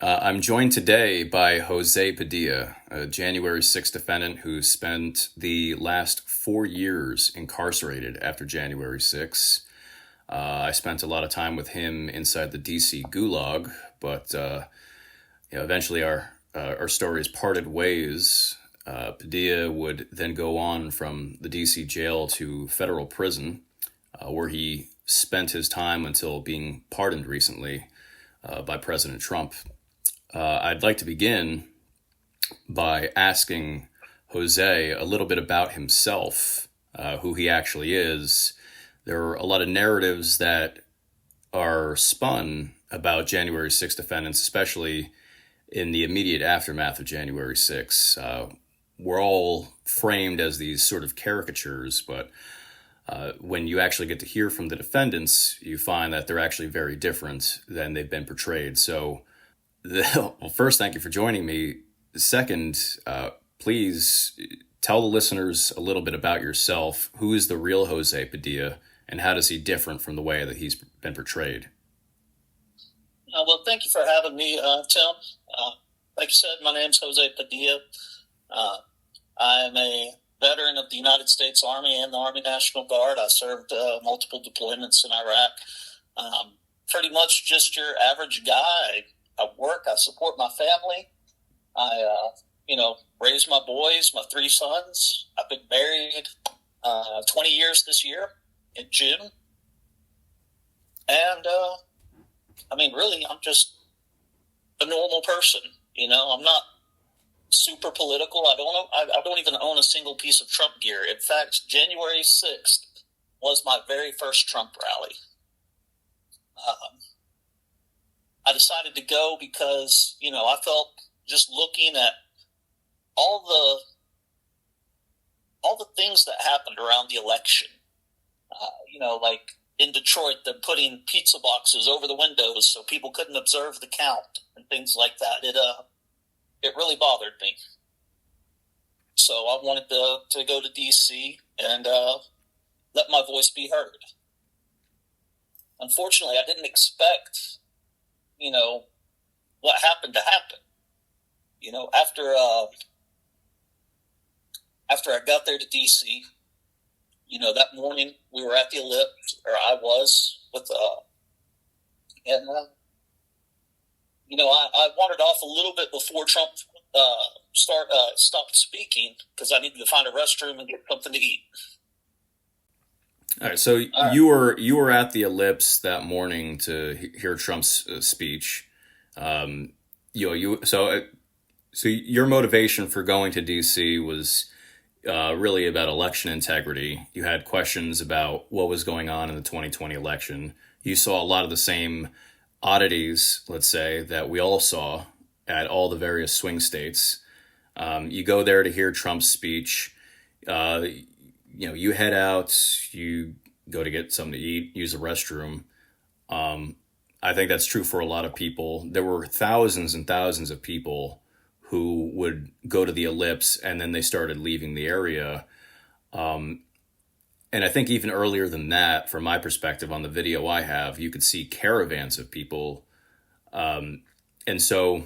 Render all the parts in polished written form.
I'm joined today by Jose Padilla, a January 6th defendant who spent the last 4 years incarcerated after January 6th. I spent a lot of time with him inside the DC gulag, but eventually our stories parted ways. Padilla would then go on from the DC jail to federal prison, where he spent his time until being pardoned recently by President Trump. I'd like to begin by asking Jose a little bit about himself, who he actually is. There are a lot of narratives that are spun about January 6th defendants, especially in the immediate aftermath of January 6th. We're all framed as these sort of caricatures, but when you actually get to hear from the defendants, you find that they're actually very different than they've been portrayed. So, well, first, thank you for joining me. Second, please tell the listeners a little bit about yourself. Who is the real Jose Padilla, and how does he differ from the way that he's been portrayed? Well, thank you for having me, Tim. Like you said, my name's Jose Padilla. I'm a veteran of the United States Army and the Army National Guard. I served multiple deployments in Iraq. Pretty much just your average guy. I work, I support my family. I, raise my boys, my 3 sons. I've been married 20 years this year in June. And, really, I'm just a normal person. I'm not super political. I don't even own a single piece of Trump gear. In fact, January 6th was my very first Trump rally. I decided to go because, I felt just looking at all the things that happened around the election. Like in Detroit, they're putting pizza boxes over the windows so people couldn't observe the count and things like that. It really bothered me. So I wanted to go to DC and let my voice be heard. Unfortunately, I didn't expect what happened to happen. After I got there to DC, that morning we were at the Ellipse, or I was with, I wandered off a little bit before Trump stopped speaking because I needed to find a restroom and get something to eat. All right, so you were at the Ellipse that morning to hear Trump's speech. So your motivation for going to DC was really about election integrity. You had questions about what was going on in the 2020 election. You saw a lot of the same oddities, let's say, that we all saw at all the various swing states. You go there to hear Trump's speech. You head out, you go to get something to eat, use the restroom. I think that's true for a lot of people. There were thousands and thousands of people who would go to the Ellipse and then they started leaving the area. And I think even earlier than that, from my perspective on the video I have, you could see caravans of people. And so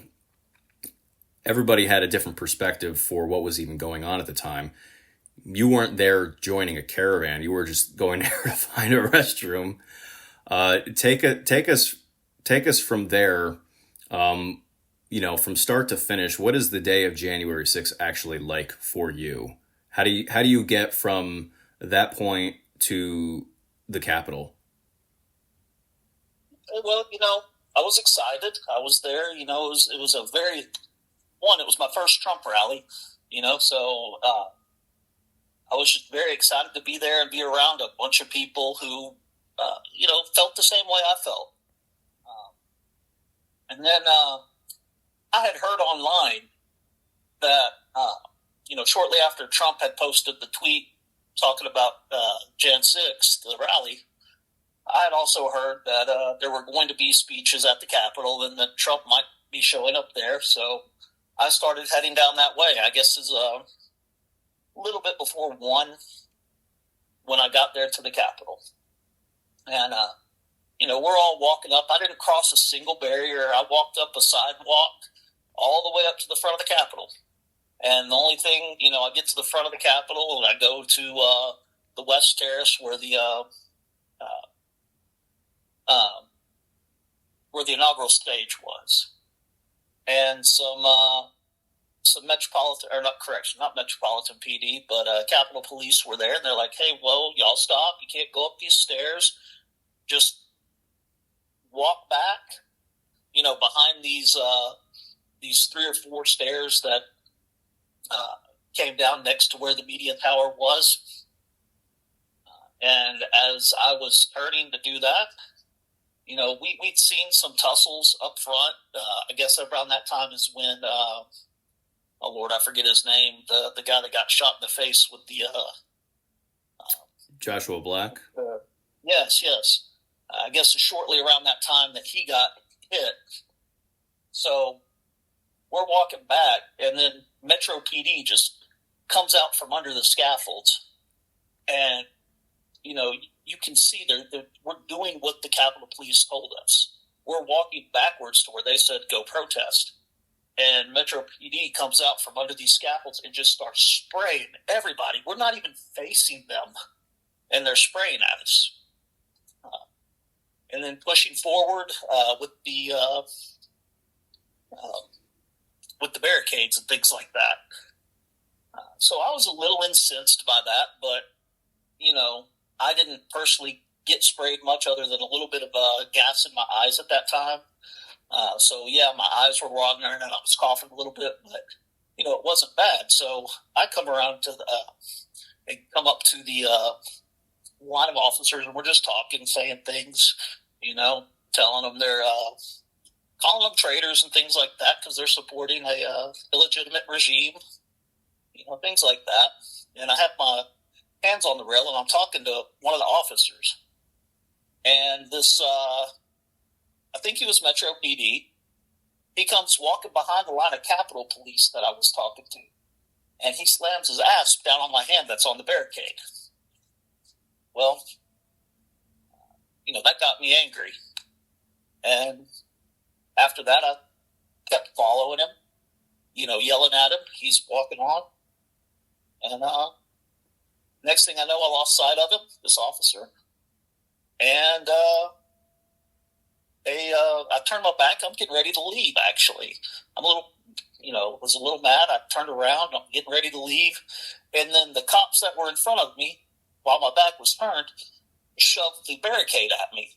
everybody had a different perspective for what was even going on at the time. You weren't there joining a caravan. You were just going there to find a restroom. Take us from there. From start to finish. What is the day of January 6th actually like for you? How do you get from that point to the Capitol? Well, I was excited. I was there. It was it was my first Trump rally. So. I was just very excited to be there and be around a bunch of people who, felt the same way I felt. And then I had heard online that, shortly after Trump had posted the tweet talking about Jan 6th, the rally, I had also heard that there were going to be speeches at the Capitol and that Trump might be showing up there. So I started heading down that way. I guess is a little bit before 1 when I got there to the Capitol. And we're all walking up. I didn't cross a single barrier. I walked up a sidewalk all the way up to the front of the Capitol. And the only thing, I get to the front of the Capitol and I go to the West Terrace where the inaugural stage was, and some metropolitan, or not Metropolitan PD, but Capitol Police were there, and they're like, "Hey, whoa, y'all stop! You can't go up these stairs. Just walk back, behind these 3 or 4 stairs that came down next to where the media tower was." And as I was turning to do that, we'd seen some tussles up front. I guess around that time is when, oh Lord, I forget his name, the guy that got shot in the face with the Joshua Black. Yes. I guess shortly around that time that he got hit. So we're walking back, and then Metro PD just comes out from under the scaffolds, and you can see we're doing what the Capitol Police told us. We're walking backwards to where they said go protest, and Metro PD comes out from under these scaffolds and just starts spraying everybody. We're not even facing them, and they're spraying at us. And then pushing forward with the barricades and things like that. So I was a little incensed by that, but I didn't personally get sprayed much other than a little bit of gas in my eyes at that time. So yeah, my eyes were watering and I was coughing a little bit, but it wasn't bad. So I come around to come up to the line of officers, and we're just talking, saying things, telling them they're calling them traitors and things like that because they're supporting a illegitimate regime, things like that. And I have my hands on the rail, and I'm talking to one of the officers. And this, I think he was Metro PD. He comes walking behind the line of Capitol Police that I was talking to, and he slams his ass down on my hand that's on the barricade. Well, that got me angry. And after that, I kept following him, yelling at him. He's walking on. And next thing I know, I lost sight of him, this officer. And I turned my back. I'm getting ready to leave, actually. I'm was a little mad. I turned around. I'm getting ready to leave. And then the cops that were in front of me, while my back was turned, shoved the barricade at me.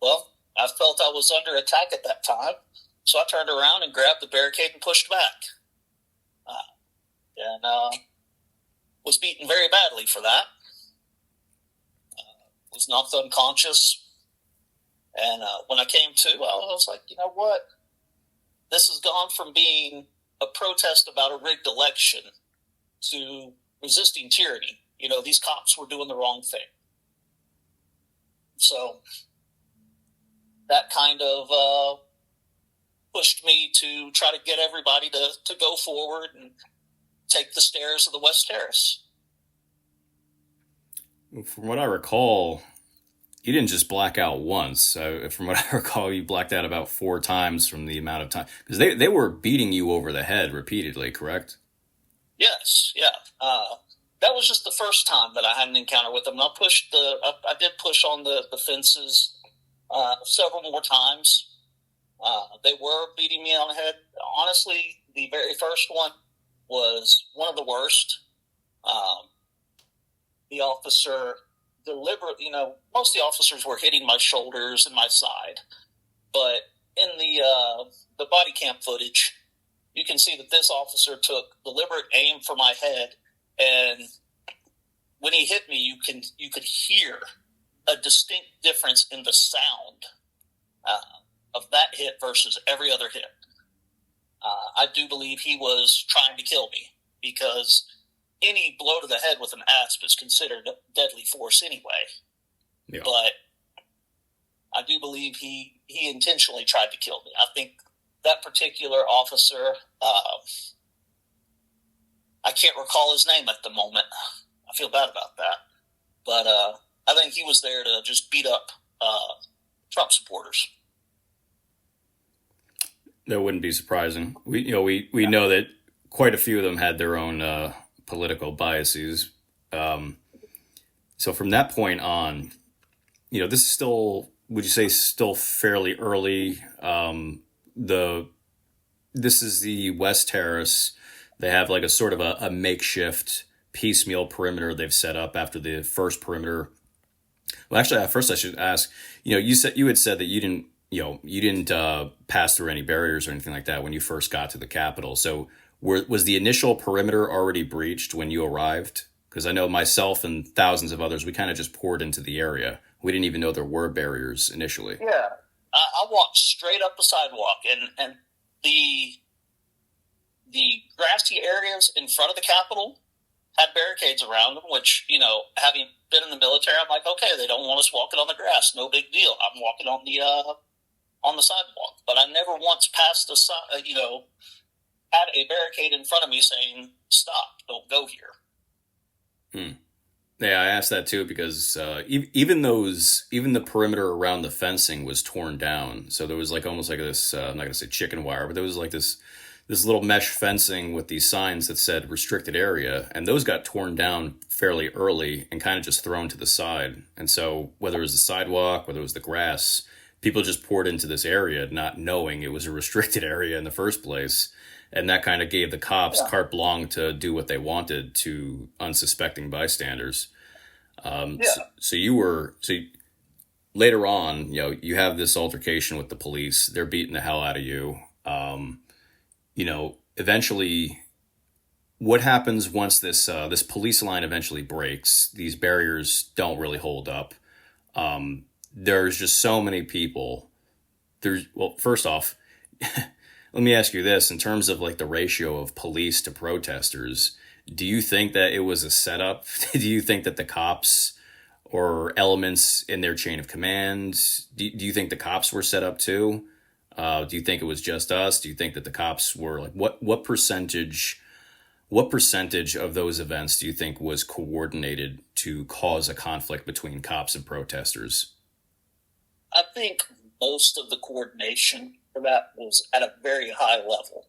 Well, I felt I was under attack at that time, so I turned around and grabbed the barricade and pushed back. And was beaten very badly for that. Was knocked unconscious. And when I came to, I was like, you know what? This has gone from being a protest about a rigged election to resisting tyranny. These cops were doing the wrong thing. So that kind of pushed me to try to get everybody to go forward and take the stairs of the West Terrace. From what I recall, you didn't just black out once. From what I recall, you blacked out about 4 times from the amount of time. Because they were beating you over the head repeatedly, correct? Yes, yeah. That was just the first time that I had an encounter with them. I did push on the fences several more times. They were beating me on the head. Honestly, the very first one was one of the worst. The officer deliberately, most of the officers were hitting my shoulders and my side. But in the body cam footage, you can see that this officer took deliberate aim for my head, and when he hit me, you could hear a distinct difference in the sound of that hit versus every other hit. I do believe he was trying to kill me because any blow to the head with an asp is considered deadly force anyway. Yeah. But I do believe he intentionally tried to kill me. I think that particular officer, I can't recall his name at the moment. I feel bad about that. But I think he was there to just beat up Trump supporters. That wouldn't be surprising. We know that quite a few of them had their own political biases. So from that point on, this is still, would you say, still fairly early? This is the West Terrace. They have like a sort of a makeshift piecemeal perimeter they've set up after the first perimeter. Well, actually, at first I should ask. You had said that you didn't pass through any barriers or anything like that when you first got to the Capitol. So was the initial perimeter already breached when you arrived? Because I know myself and thousands of others, we kind of just poured into the area. We didn't even know there were barriers initially. Yeah, I walked straight up the sidewalk, and the grassy areas in front of the Capitol had barricades around them, which, having been in the military, I'm like, okay, they don't want us walking on the grass. No big deal. I'm walking on the sidewalk. But I never once passed had a barricade in front of me saying, stop, don't go here. Yeah, I asked that too because even the perimeter around the fencing was torn down. So there was like almost like this, I'm not going to say chicken wire, but there was like this little mesh fencing with these signs that said restricted area. And those got torn down fairly early and kind of just thrown to the side. And so whether it was the sidewalk, whether it was the grass, people just poured into this area not knowing it was a restricted area in the first place. And that kind of gave the cops carte blanche to do what they wanted to unsuspecting bystanders. So later on, you have this altercation with the police. They're beating the hell out of you. Eventually, what happens once this police line eventually breaks? These barriers don't really hold up. There's just so many people. First off, let me ask you this: in terms of like the ratio of police to protesters, do you think that it was a setup? Do you think that the cops or elements in their chain of command, do you think the cops were set up too? Do you think it was just us? Do you think that the cops were like, what percentage of those events do you think was coordinated to cause a conflict between cops and protesters? I think most of the coordination for that was at a very high level.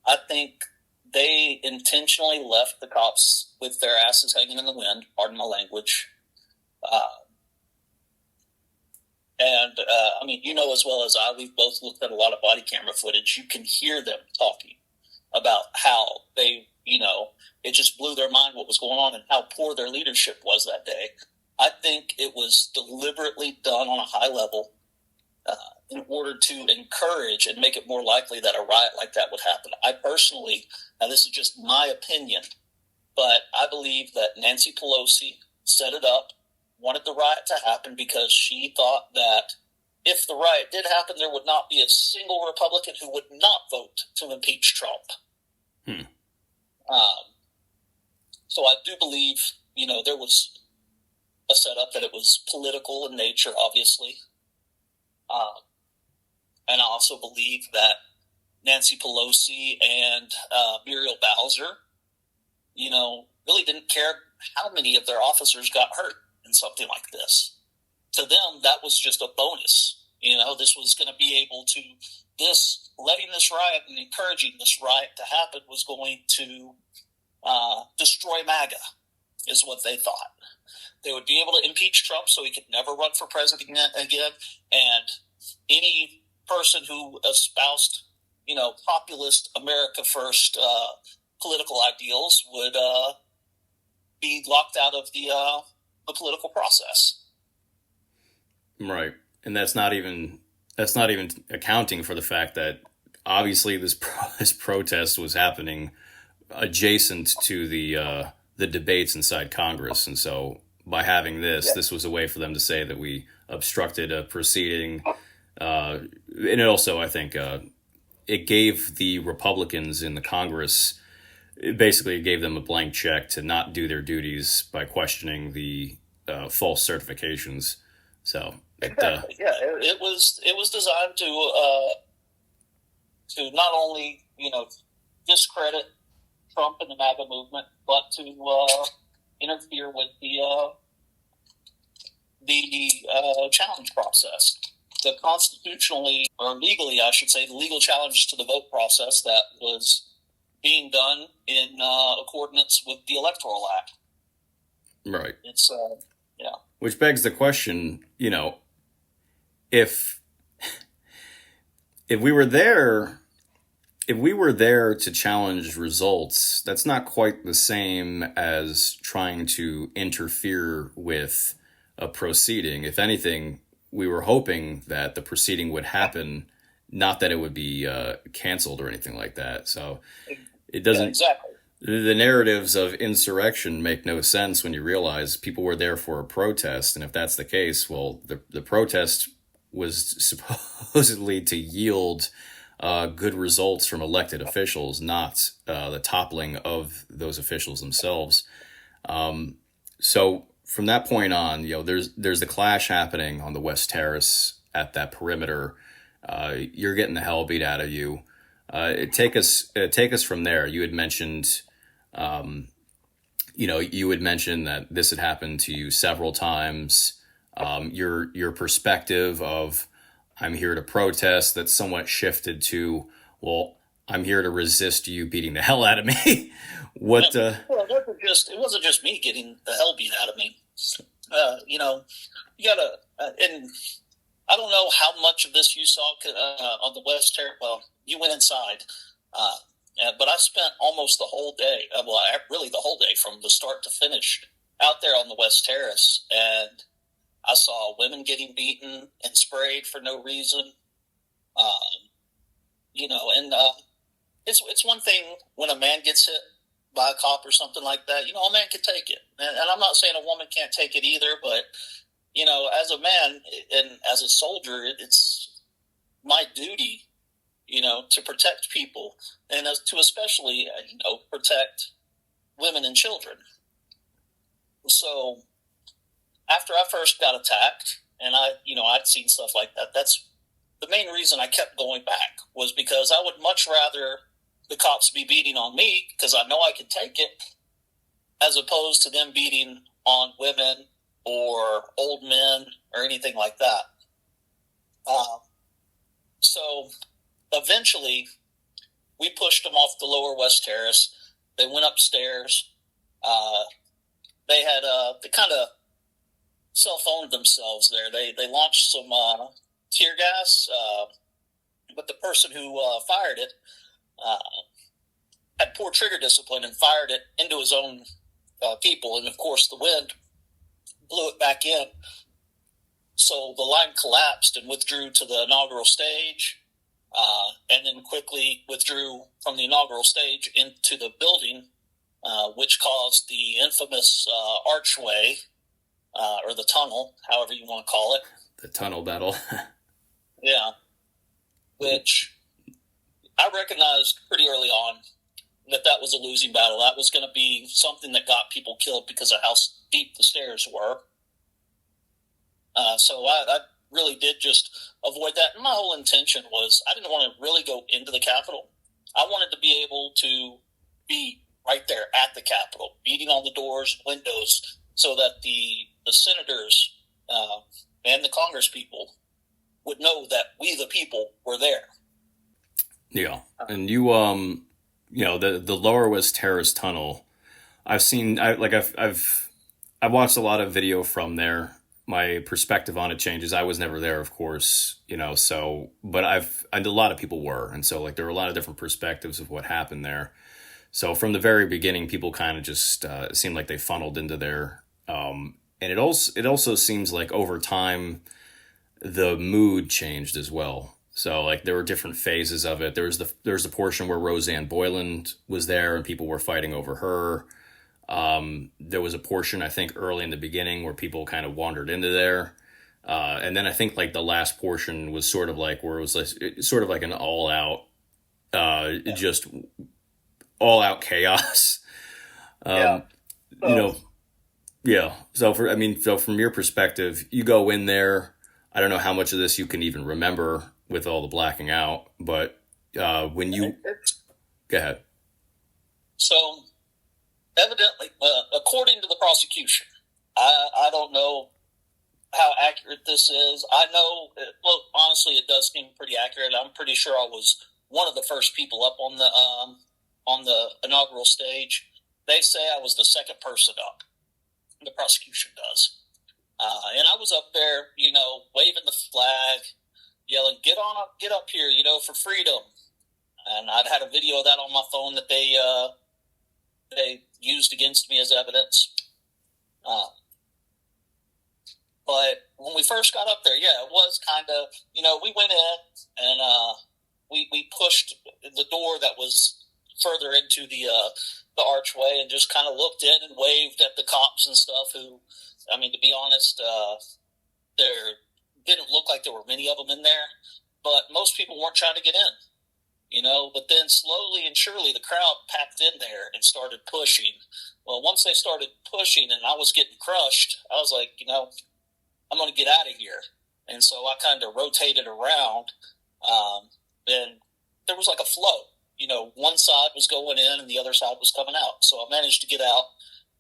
I think they intentionally left the cops with their asses hanging in the wind, pardon my language. As well as I, we've both looked at a lot of body camera footage. You can hear them talking about how they, it just blew their mind what was going on and how poor their leadership was that day. I think it was deliberately done on a high level in order to encourage and make it more likely that a riot like that would happen. I personally, now this is just my opinion, but I believe that Nancy Pelosi set it up, wanted the riot to happen because she thought that if the riot did happen, there would not be a single Republican who would not vote to impeach Trump. So I do believe, there was a setup that it was political in nature, obviously. And I also believe that Nancy Pelosi and Muriel Bowser, really didn't care how many of their officers got hurt in something like this. To them, that was just a bonus. This was going to be able to, letting this riot and encouraging this riot to happen was going to destroy MAGA, is what they thought. They would be able to impeach Trump so he could never run for president again, and any person who espoused, populist America First political ideals would be locked out of the political process. Right, and that's not even accounting for the fact that obviously this protest was happening adjacent to the debates inside Congress, and so by having this was a way for them to say that we obstructed a proceeding, and it also, I think, it gave the Republicans in the Congress, it basically gave them a blank check to not do their duties by questioning the false certifications. So it was designed to not only discredit Trump and the MAGA movement, but to interfere with the challenge process. The constitutionally, or legally, I should say, the legal challenge to the vote process that was being done in accordance with the Electoral Act. Right. It's, yeah. Which begs the question, if we were there, to challenge results, that's not quite the same as trying to interfere with a proceeding. If anything, we were hoping that the proceeding would happen, not that it would be canceled or anything like that. So it doesn't. Yeah, exactly. The narratives of insurrection make no sense when you realize people were there for a protest, and if that's the case, well, the protest was supposedly to yield good results from elected officials, not the toppling of those officials themselves. So from that point on, there's the clash happening on the West Terrace at that perimeter. You're getting the hell beat out of you. Take us from there. You had mentioned, you had mentioned that this had happened to you several times. Your perspective of I'm here to protest that somewhat shifted to, well, I'm here to resist you beating the hell out of me. What? Well, it wasn't just me getting the hell beat out of me. You gotta, and I don't know how much of this you saw on the West Terrace. Well, you went inside, but I spent almost the whole day. Really the whole day from the start to finish out there on the West Terrace, and I saw women getting beaten and sprayed for no reason. It's one thing when a man gets hit by a cop or something like that. A man can take it, and I'm not saying a woman can't take it either. But as a man and as a soldier, it's my duty, to protect people and to especially, protect women and children. So after I first got attacked and I'd seen stuff like that, that's the main reason I kept going back, was because I would much rather the cops be beating on me because I know I can take it, as opposed to them beating on women or old men or anything like that. So eventually we pushed them off the lower West Terrace. They went upstairs. They kind of cell-phoned themselves there. They launched some tear gas, but the person who fired it had poor trigger discipline and fired it into his own people. And, of course, the wind blew it back in. So the line collapsed and withdrew to the inaugural stage, and then quickly withdrew from the inaugural stage into the building, which caused the infamous archway, or the tunnel, however you want to call it. The tunnel battle. Yeah. Which I recognized pretty early on that was a losing battle. That was going to be something that got people killed because of how deep the stairs were. So I really did just avoid that. And my whole intention was I didn't want to really go into the Capitol. I wanted to be able to be right there at the Capitol, beating on the doors, windows, so that the senators and the Congress people would know that we, the people, were there. Yeah, and you, the Lower West Terrace tunnel. I've watched a lot of video from there. My perspective on it changes. I was never there, of course, but a lot of people were, and so there were a lot of different perspectives of what happened there. So from the very beginning, people kind of just seemed like they funneled into there. And it also seems like over time, the mood changed as well. So there were different phases of it. There was the portion where Roseanne Boyland was there and people were fighting over her. There was a portion, I think, early in the beginning where people kind of wandered into there. And then I think the last portion was sort of where it was sort of an all out, just all out chaos. Yeah. Yeah. So from your perspective, you go in there. I don't know how much of this you can even remember with all the blacking out, but when you go ahead. So evidently, according to the prosecution, I don't know how accurate this is. I know, well, honestly, it does seem pretty accurate. I'm pretty sure I was one of the first people up on the inaugural stage. They say I was the second person up. The prosecution does. And I was up there, waving the flag, yelling, get up here, for freedom. And I'd had a video of that on my phone that they used against me as evidence. But when we first got up there, yeah, it was kind of, we went in and we pushed the door that was further into the archway and just kind of looked in and waved at the cops and stuff who, to be honest, there didn't look like there were many of them in there, but most people weren't trying to get in. But then slowly and surely the crowd packed in there and started pushing. Well, once they started pushing and I was getting crushed, I was like, I'm going to get out of here. And so I kind of rotated around, and there was like a flow. One side was going in and the other side was coming out. So I managed to get out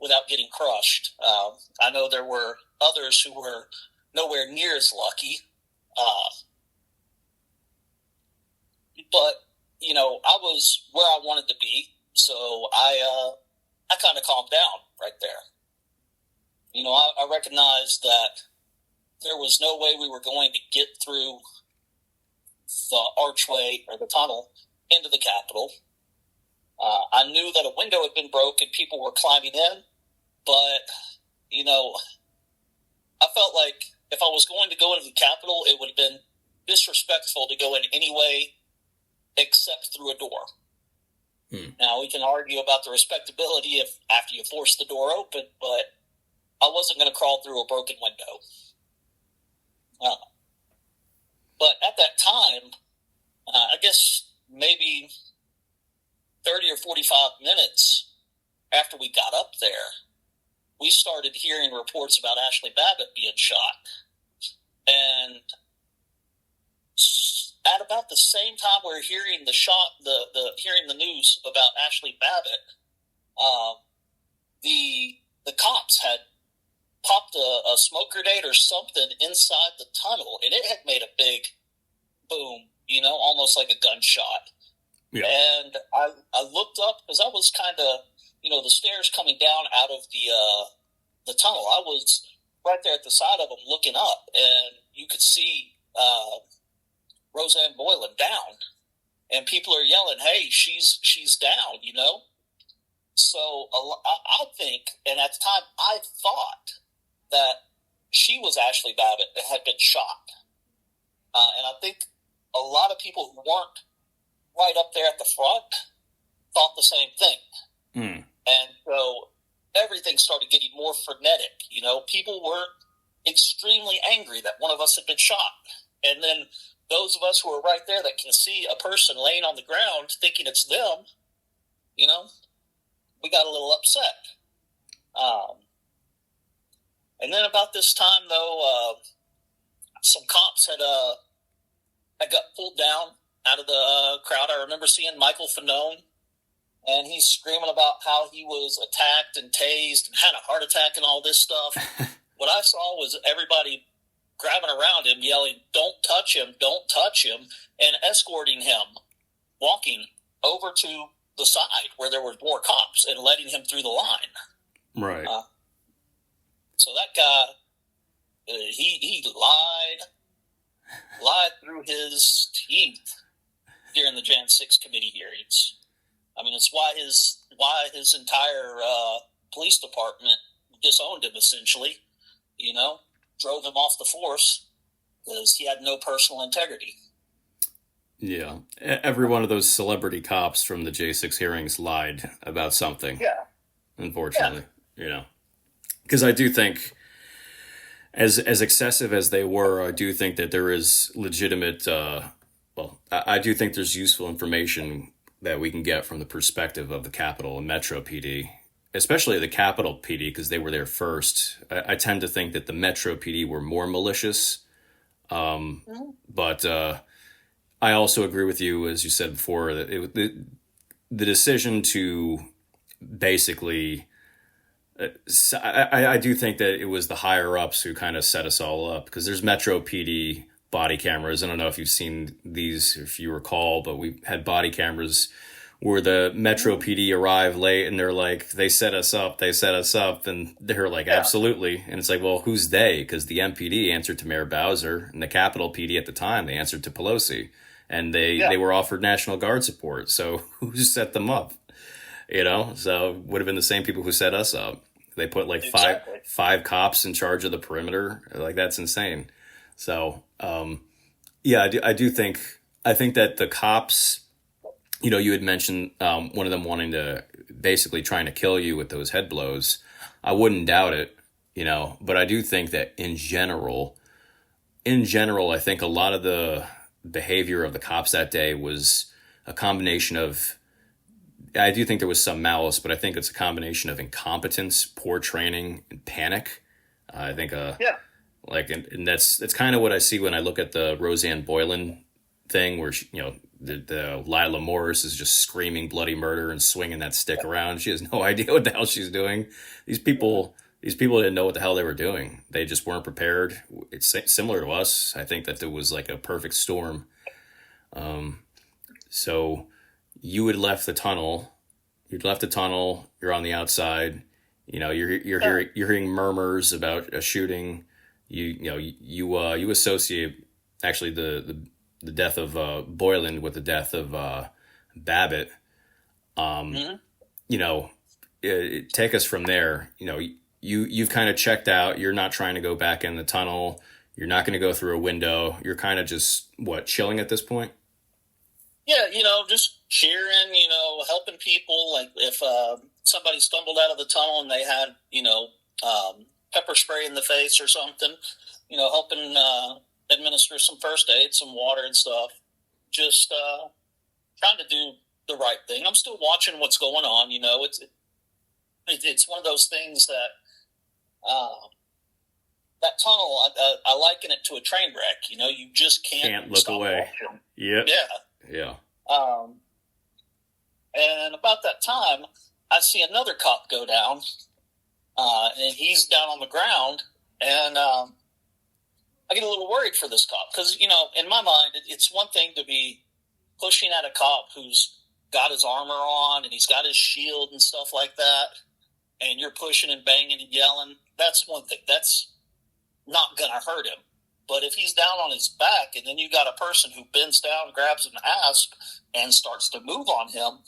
without getting crushed. I know there were others who were nowhere near as lucky. But I was where I wanted to be, so I kind of calmed down right there. I recognized that there was no way we were going to get through the archway or the tunnel into the Capitol. I knew that a window had been broken, people were climbing in, but I felt like if I was going to go into the Capitol, it would have been disrespectful to go in any way except through a door. Now, we can argue about the respectability if after you force the door open, but I wasn't going to crawl through a broken window. But at that time, I guess maybe 30 or 45 minutes after we got up there, we started hearing reports about Ashley Babbitt being shot. And at about the same time we're hearing hearing the news about Ashley Babbitt, the cops had popped a smoke grenade or something inside the tunnel, and it had made a big boom, almost like a gunshot. Yeah. And I looked up because I was kind of, the stairs coming down out of the tunnel. I was right there at the side of them looking up, and you could see Roseanne Boylan down, and people are yelling, "Hey, she's down," So I think, and at the time I thought that she was Ashley Babbitt that had been shot, and I think a lot of people who weren't right up there at the front thought the same thing, and so everything started getting more frenetic. People were extremely angry that one of us had been shot, and then those of us who are right there that can see a person laying on the ground thinking it's them, we got a little upset. And then about this time, though, some cops had got pulled down out of the crowd. I remember seeing Michael Fanone, and he's screaming about how he was attacked and tased and had a heart attack and all this stuff. What I saw was everybody grabbing around him, yelling, "Don't touch him, don't touch him," and escorting him, walking over to the side where there were more cops and letting him through the line. Right. So that guy, he lied through his teeth during the Jan 6 committee hearings. It's why his entire police department disowned him, essentially, drove him off the force because he had no personal integrity. Yeah. Every one of those celebrity cops from the J6 hearings lied about something. Yeah. Unfortunately, because I do think as excessive as they were, I do think that there is legitimate, I do think there's useful information that we can get from the perspective of the Capitol and Metro PD, especially the Capitol PD, because they were there first. I tend to think that the Metro PD were more malicious. But I also agree with you, as you said before, that the decision to basically So I do think that it was the higher ups who kind of set us all up because there's Metro PD body cameras. I don't know if you've seen these, if you recall, but we had body cameras where the Metro PD arrived late and they're like, they set us up, and they're like, Yeah. absolutely. And it's like, well, who's they? Because the MPD answered to Mayor Bowser, and the Capitol PD at the time, they answered to Pelosi, and Yeah. they were offered National Guard support. So who set them up? So would have been the same people who set us up. They put like Exactly. five cops in charge of the perimeter. Like that's insane. So yeah, I do think that the cops, you had mentioned one of them wanting to basically trying to kill you with those head blows. I wouldn't doubt it, but I do think that in general, I think a lot of the behavior of the cops that day was a combination of. I do think there was some malice, but I think it's a combination of incompetence, poor training, and panic. I think, Yeah. and that's kind of what I see when I look at the Roseanne Boylan thing, where the Lila Morris is just screaming bloody murder and swinging that stick around. She has no idea what the hell she's doing. These people didn't know what the hell they were doing. They just weren't prepared. It's similar to us. I think that there was like a perfect storm. So you had left the tunnel. You'd left the tunnel. You're on the outside. You're hearing murmurs about a shooting. You associate actually the death of Boylan with the death of Babbitt. Mm-hmm. Take us from there. You've kind of checked out. You're not trying to go back in the tunnel. You're not going to go through a window. You're kind of just chilling at this point. Yeah, just cheering, helping people. Like if somebody stumbled out of the tunnel and they had, pepper spray in the face or something, helping administer some first aid, some water and stuff. Just trying to do the right thing. I'm still watching what's going on. It's one of those things that that tunnel. I liken it to a train wreck. You just can't look away. Yep. Yeah. Yeah. And about that time, I see another cop go down, and he's down on the ground, and I get a little worried for this cop because, in my mind, it's one thing to be pushing at a cop who's got his armor on and he's got his shield and stuff like that, and you're pushing and banging and yelling. That's one thing. That's not going to hurt him. But if he's down on his back and then you got a person who bends down, grabs an asp, and starts to move on him,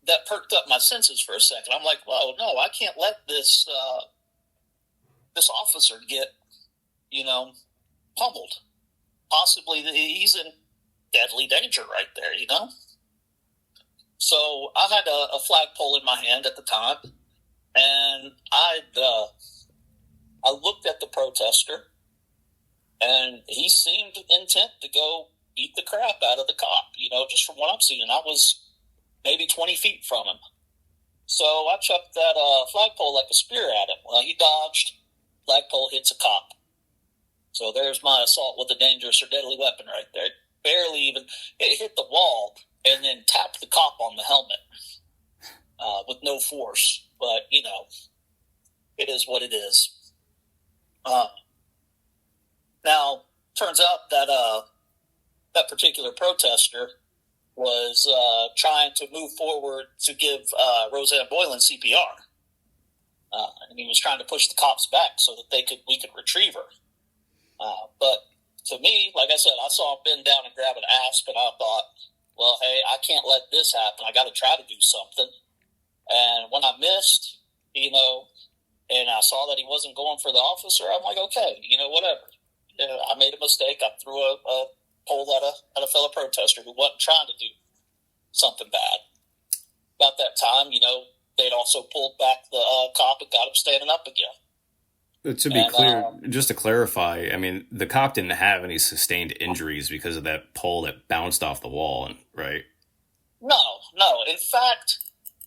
that perked up my senses for a second. I'm like, well, no, I can't let this officer get, pummeled. Possibly he's in deadly danger right there, So I had a flagpole in my hand at the time, and I looked at the protester, and he seemed intent to go beat the crap out of the cop, just from what I'm seeing. I was maybe 20 feet from him. So I chucked that flagpole like a spear at him. Well, he dodged. Flagpole hits a cop. So there's my assault with a dangerous or deadly weapon right there. Barely even, it hit the wall and then tapped the cop on the helmet with no force. But, it is what it is. Now, turns out that that particular protester was trying to move forward to give Roseanne Boylan CPR. And he was trying to push the cops back so that we could retrieve her. But to me, like I said, I saw him bend down and grab an asp, and I thought, well, hey, I can't let this happen. I got to try to do something. And when I missed, and I saw that he wasn't going for the officer, I'm like, okay, whatever. I made a mistake. I threw a pole at a fellow protester who wasn't trying to do something bad. About that time, they'd also pulled back the cop and got him standing up again. To be clear, just to clarify, I mean, the cop didn't have any sustained injuries because of that pole that bounced off the wall, right? No. In fact,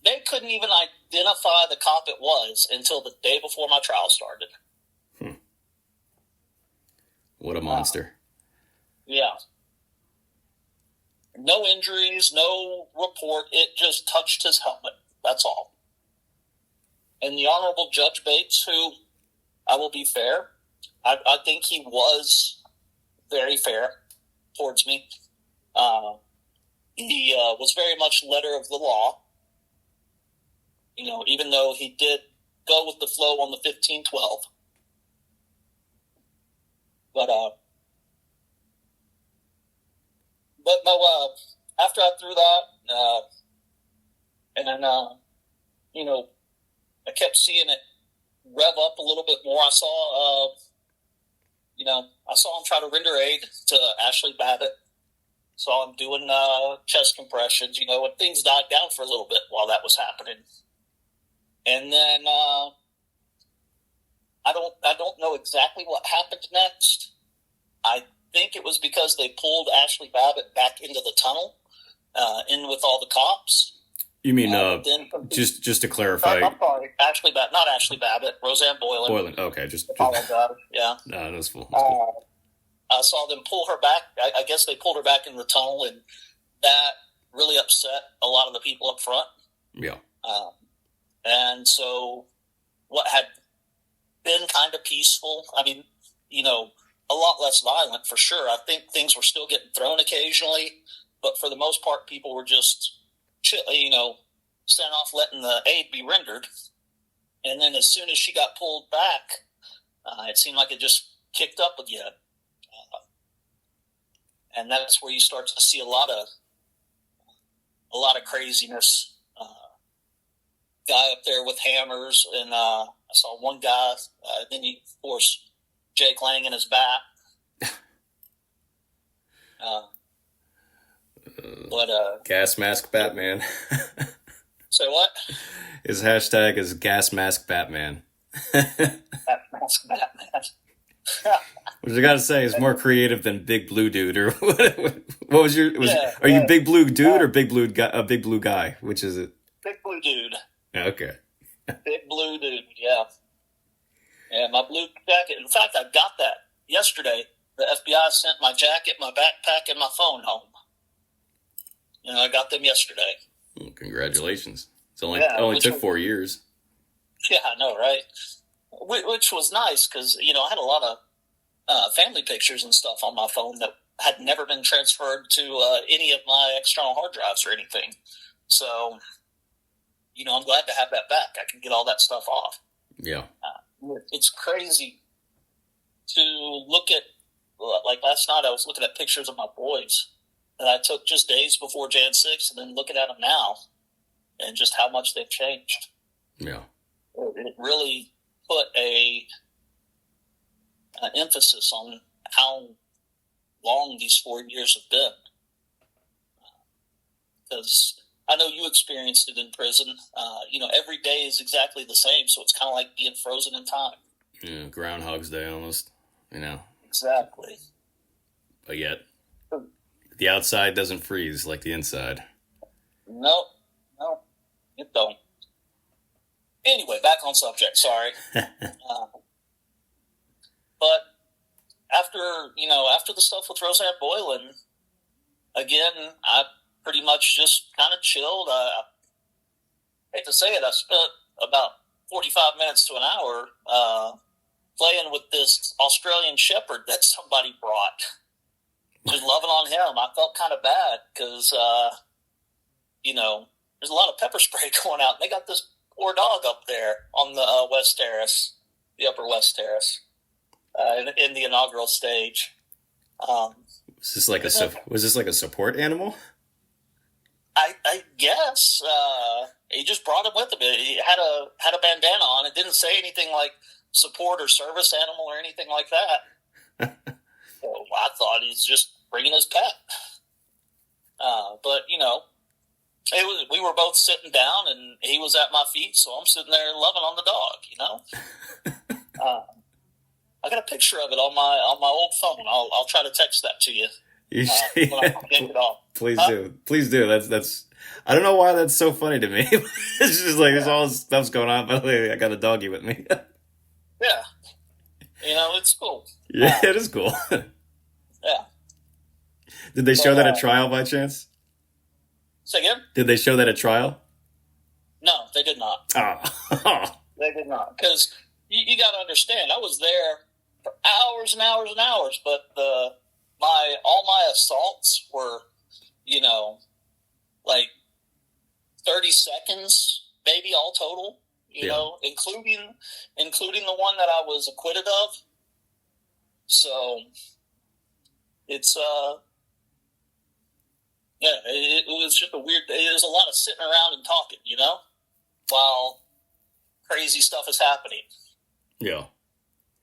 they couldn't even identify the cop it was until the day before my trial started. What a monster. Yeah. No injuries, no report. It just touched his helmet. That's all. And the Honorable Judge Bates, who, I will be fair, I think he was very fair towards me. He was very much letter of the law. Even though he did go with the flow on the 15-12. But no, after I threw that, and then, I kept seeing it rev up a little bit more. I saw him try to render aid to Ashley Babbitt. Saw him doing chest compressions, and things died down for a little bit while that was happening. And then I don't know exactly what happened next. I think it was because they pulled Ashley Babbitt back into the tunnel, in with all the cops. You mean just to clarify? I'm sorry, not Ashley Babbitt, Roseanne Boylan. Boylan, okay, just apologize. Yeah, no, that's cool. I saw them pull her back. I guess they pulled her back in the tunnel, and that really upset a lot of the people up front. Yeah. And so what had been kind of peaceful, a lot less violent for sure. I think things were still getting thrown occasionally, but for the most part, people were just, sent off letting the aid be rendered. And then as soon as she got pulled back, it seemed like it just kicked up again. And that's where you start to see a lot of craziness. Guy up there with hammers, and I saw one guy. Then of course, Jake Lang and his bat. Gas mask Batman. Say what? His hashtag is gas mask Batman. Gas mask Batman. Which I gotta say is more creative than Big Blue Dude, or what was your? Are you Big Blue Dude or Big Blue guy? Which is it? Big Blue Dude. Okay. Big Blue Dude, yeah. Yeah, my blue jacket. In fact, I got that yesterday. The FBI sent my jacket, my backpack, and my phone home. I got them yesterday. Well, congratulations. It's only took 4 years. Yeah, I know, right? Which was nice because, I had a lot of family pictures and stuff on my phone that had never been transferred to any of my external hard drives or anything. So, I'm glad to have that back. I can get all that stuff off. Yeah. It's crazy to look at, like last night I was looking at pictures of my boys that I took just days before Jan 6th, and then looking at them now and just how much they've changed. Yeah. It really put an emphasis on how long these 4 years have been. Because I know you experienced it in prison. Every day is exactly the same, so it's kind of like being frozen in time. Yeah, Groundhog's Day almost, Exactly. But yet, the outside doesn't freeze like the inside. No, it don't. Anyway, back on subject, sorry. But after the stuff with Roseanne Boylan, again, I pretty much just kind of chilled. I hate to say it, I spent about 45 minutes to an hour playing with this Australian Shepherd that somebody brought. Just loving on him. I felt kind of bad because, there's a lot of pepper spray going out. And they got this poor dog up there on the West Terrace, the Upper West Terrace, in the inaugural stage. Was this like a support animal? I guess he just brought him with him. He had a bandana on. It didn't say anything like support or service animal or anything like that. So I thought he's just bringing his pet. But we were both sitting down, and he was at my feet, so I'm sitting there loving on the dog. I got a picture of it on my old phone. I'll try to text that to you. When I get it off. Please do. That's. I don't know why that's so funny to me. It's just like there's all this stuff's going on, but I got a doggy with me. Yeah, it's cool. Yeah, it is cool. Yeah. Did they show that at trial by chance? Say again? Did they show that at trial? No, they did not. Oh. They did not. Because you got to understand, I was there for hours and hours and hours, but all my assaults were, you know, like 30 seconds, maybe all total, you know, including the one that I was acquitted of. So it's it was just a weird. There's a lot of sitting around and talking, you know, while crazy stuff is happening. Yeah.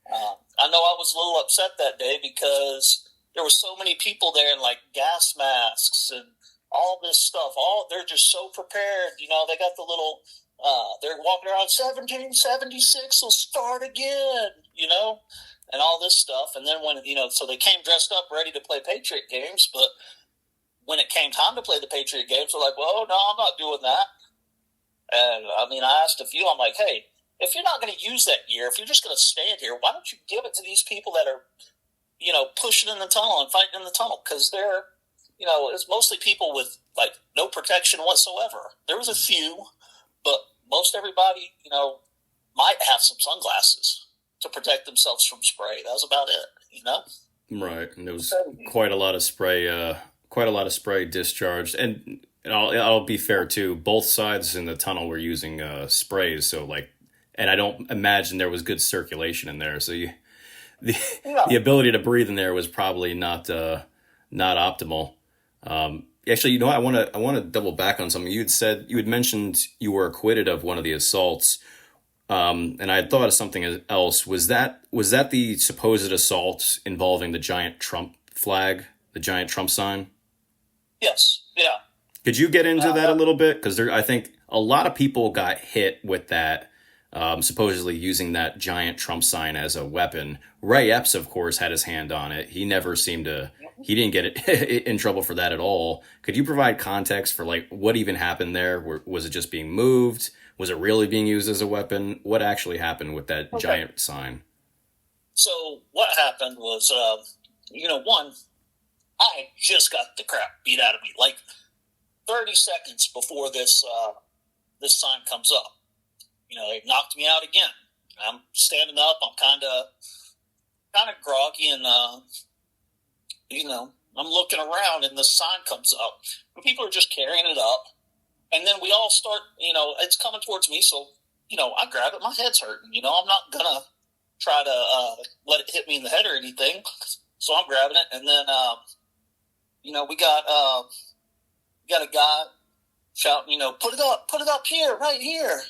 I know I was a little upset that day because there were so many people there in like gas masks and all this stuff. They're just so prepared. You know, they got the little. They're walking around 1776 will start again. You know, and all this stuff. And then when so they came dressed up, ready to play Patriot games, but when it came time to play the Patriot games, they're like, well, no, I'm not doing that. And, I mean, I asked a few, I'm like, hey, if you're not going to use that gear, if you're just going to stand here, why don't you give it to these people that are, pushing in the tunnel and fighting in the tunnel? Because they're, it's mostly people with, like, no protection whatsoever. There was a few, but most everybody, might have some sunglasses to protect themselves from spray. That was about it, Right. And there was quite a lot of spray discharged. And I'll be fair too. Both sides in the tunnel were using sprays, so and I don't imagine there was good circulation in there. So the ability to breathe in there was probably not optimal. Actually, I want to double back on something. You had mentioned you were acquitted of one of the assaults, and I had thought of something else. Was that the supposed assault involving the giant Trump flag, the giant Trump sign? Yes. Yeah. Could you get into that a little bit? Because I think a lot of people got hit with that, supposedly using that giant Trump sign as a weapon. Ray Epps, of course, had his hand on it. He never seemed to. He didn't get it in trouble for that at all. Could you provide context for what even happened there? Was it just being moved? Was it really being used as a weapon? What actually happened with that giant sign? So what happened was, one, I just got the crap beat out of me. Like 30 seconds before this sign comes up, they knocked me out again. I'm standing up. I'm kind of groggy, and I'm looking around, and the sign comes up. And people are just carrying it up, and then we all start. It's coming towards me, so I grab it. My head's hurting. I'm not gonna try to let it hit me in the head or anything. So I'm grabbing it, and then we got a guy shouting, put it up here, right here.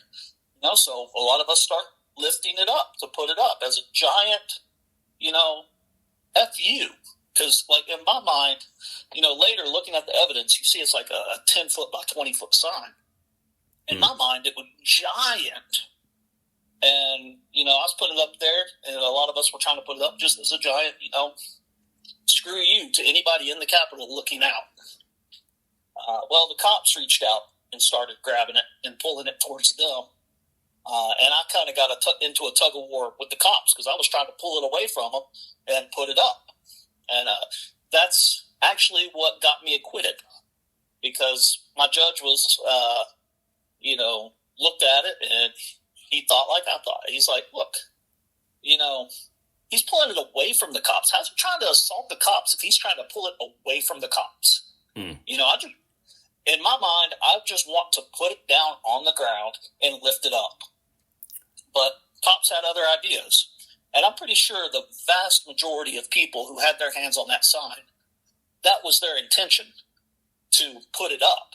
So a lot of us start lifting it up to put it up as a giant, FU. Because, in my mind, later looking at the evidence, you see it's like a 10-foot by 20-foot sign. In my mind, it was giant. And, I was putting it up there, and a lot of us were trying to put it up just as a giant, screw you to anybody in the Capitol looking out. Well, the cops reached out and started grabbing it and pulling it towards them. And I kind of got into a tug of war with the cops because I was trying to pull it away from them and put it up. And that's actually what got me acquitted, because my judge was, looked at it and he thought like I thought. He's like, look, he's pulling it away from the cops. How's he trying to assault the cops if he's trying to pull it away from the cops? In my mind, I just want to put it down on the ground and lift it up. But cops had other ideas. And I'm pretty sure the vast majority of people who had their hands on that sign, that was their intention, to put it up.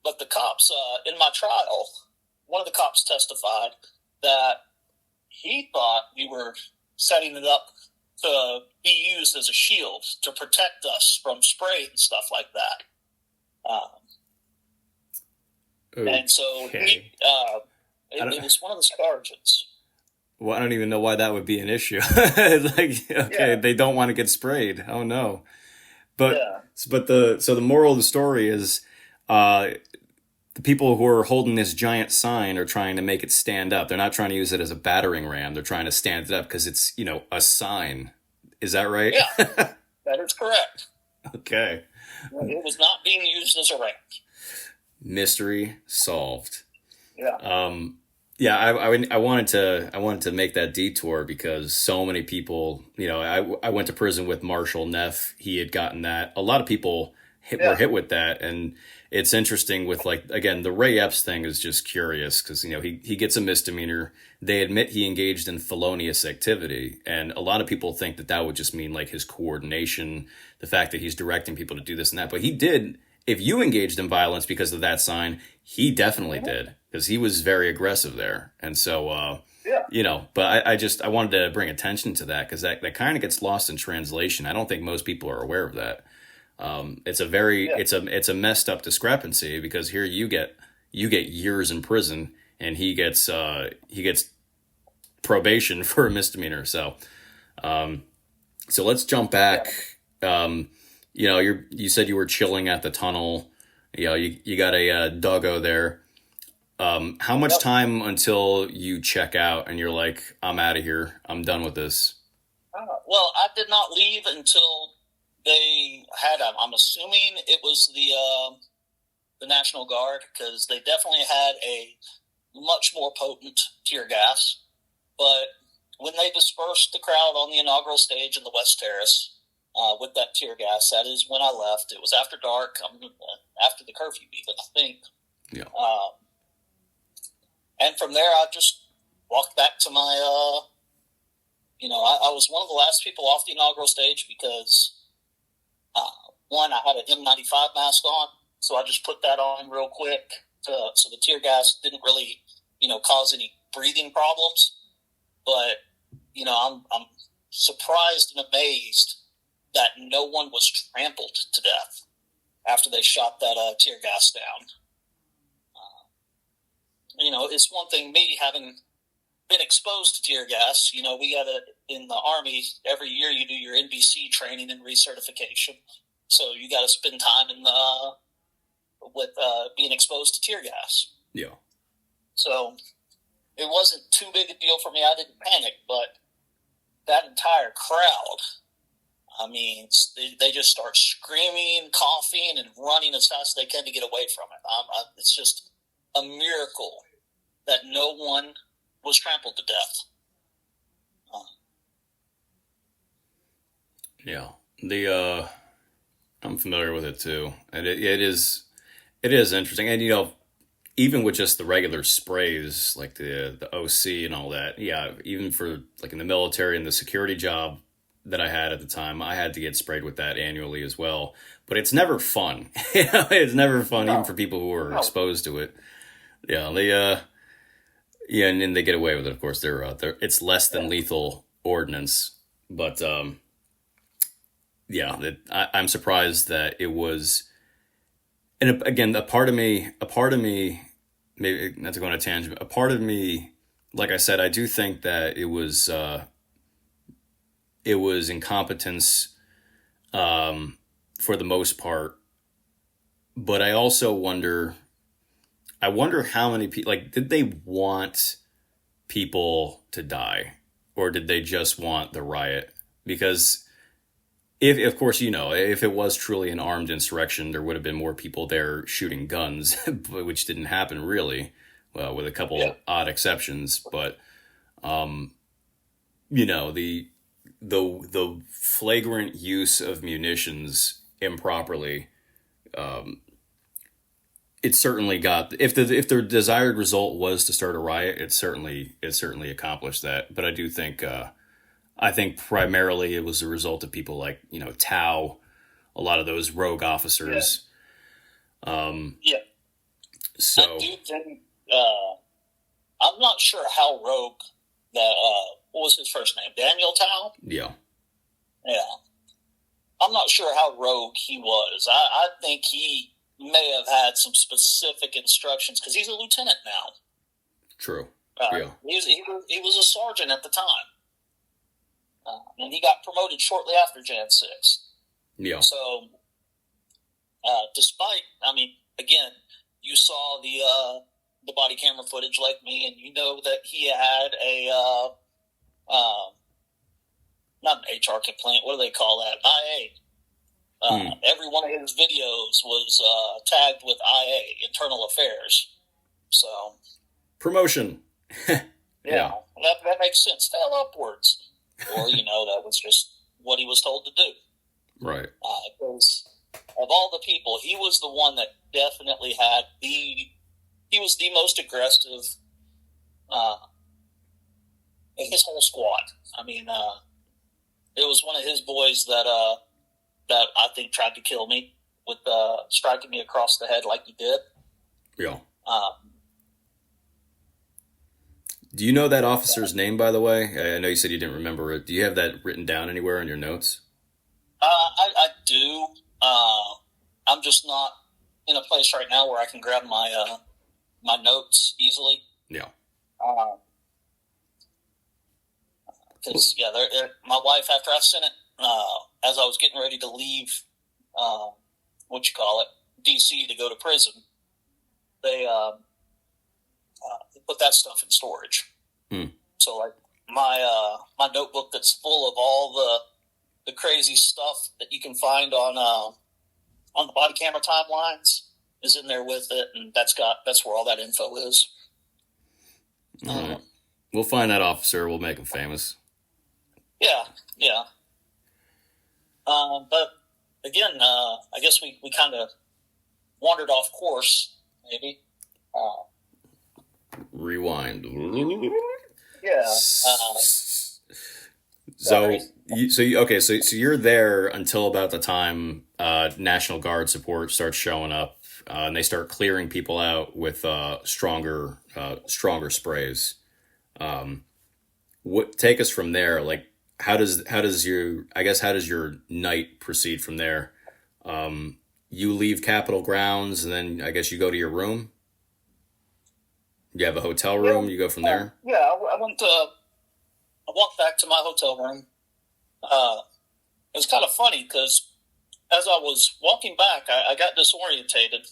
But the cops, in my trial, one of the cops testified that he thought we were setting it up to be used as a shield to protect us from spray and stuff like that. Okay. And so it was one of the charges. Well, I don't even know why that would be an issue. They don't want to get sprayed. Oh no. But the moral of the story is the people who are holding this giant sign are trying to make it stand up. They're not trying to use it as a battering ram. They're trying to stand it up because it's, a sign. Is that right? Yeah, that is correct. Okay. It was not being used as a ramp. Mystery solved. Yeah. Yeah, I wanted to make that detour because so many people, I went to prison with Marshall Neff. He had gotten that. A lot of people were hit with that, and it's interesting with, like, again, the Ray Epps thing is just curious because he gets a misdemeanor. They admit he engaged in felonious activity, and a lot of people think that would just mean like his coordination, the fact that he's directing people to do this and that, but he did. If you engaged in violence because of that sign, he definitely did, because he was very aggressive there. And so, but I wanted to bring attention to that because that kind of gets lost in translation. I don't think most people are aware of that. It's a messed up discrepancy because here you get years in prison and he gets probation for a misdemeanor. So let's jump back. You said you were chilling at the tunnel. You got a doggo there. How much time until you check out and you're like, I'm out of here, I'm done with this? Well, I did not leave until they had. I'm assuming it was the National Guard, because they definitely had a much more potent tear gas. But when they dispersed the crowd on the inaugural stage in the West Terrace with that tear gas, that is when I left. It was after dark, after the curfew even, I think. Yeah. And from there, I just walked back to my. I was one of the last people off the inaugural stage because, one, I had an N95 mask on, so I just put that on real quick so the tear gas didn't really, cause any breathing problems. But, I'm surprised and amazed that no one was trampled to death after they shot that tear gas down. It's one thing, me having been exposed to tear gas. We got in the Army, every year you do your NBC training and recertification. So you got to spend time with being exposed to tear gas. Yeah. So it wasn't too big a deal for me. I didn't panic, but that entire crowd, they just start screaming, coughing, and running as fast as they can to get away from it. It's just a miracle that no one was trampled to death. Yeah, I'm familiar with it too, and it is interesting. And even with just the regular sprays, like the OC and all that, yeah, even for like in the military and the security job that I had at the time, I had to get sprayed with that annually as well. But it's never fun. It's never fun, even for people who are exposed to it. Yeah, and then they get away with it. Of course, they're it's less than lethal ordnance, but I'm surprised that it was. And again, a part of me, maybe not to go on a tangent, a part of me, like I said, I do think that it was incompetence, for the most part. But I also wonder how many people, like, did they want people to die, or did they just want the riot? Because if it was truly an armed insurrection, there would have been more people there shooting guns, which didn't happen really, with a couple odd exceptions. But, the flagrant use of munitions improperly, it certainly got, if the desired result was to start a riot, it certainly accomplished that. But I do think, primarily it was a result of people like, Tao, a lot of those rogue officers. So I do think, I'm not sure how rogue that, what was his first name? Daniel Tao? Yeah. I'm not sure how rogue he was. I think he may have had some specific instructions, because he's a lieutenant now. True. He was a sergeant at the time. And he got promoted shortly after Jan 6. Yeah. So, despite, again, you saw the body camera footage like me, and you know that he had a, not an HR complaint, what do they call that? IA. Hmm. Every one of his videos was tagged with IA, Internal Affairs. So, Promotion. yeah, Yeah. that makes sense. Fell upwards. Or, that was just what he was told to do. Right. Because of all the people, he was the one that definitely had he was the most aggressive in his whole squad. I mean, it was one of his boys that I think tried to kill me with striking me across the head like he did. Yeah. Um, Do you know that officer's name, by the way? I know you said you didn't remember it. Do you have that written down anywhere in your notes? I do. I'm just not in a place right now where I can grab my notes easily. Yeah. Because my wife, after I sent it, as I was getting ready to leave, DC to go to prison, they put that stuff in storage. Hmm. So like my notebook that's full of all the crazy stuff that you can find on the body camera timelines is in there with it, and that's where all that info is. All right. We'll find that officer. We'll make him famous. Yeah. But again, I guess we kind of wandered off course, maybe. Rewind. Yeah. So you're there until about the time National Guard support starts showing up, and they start clearing people out with stronger sprays. What take us from there? Like, how does your night proceed from there? You leave Capitol grounds, and then I guess you go to your room. You have a hotel room. You go from there. Yeah, I walked back to my hotel room. It was kind of funny because as I was walking back, I got disorientated,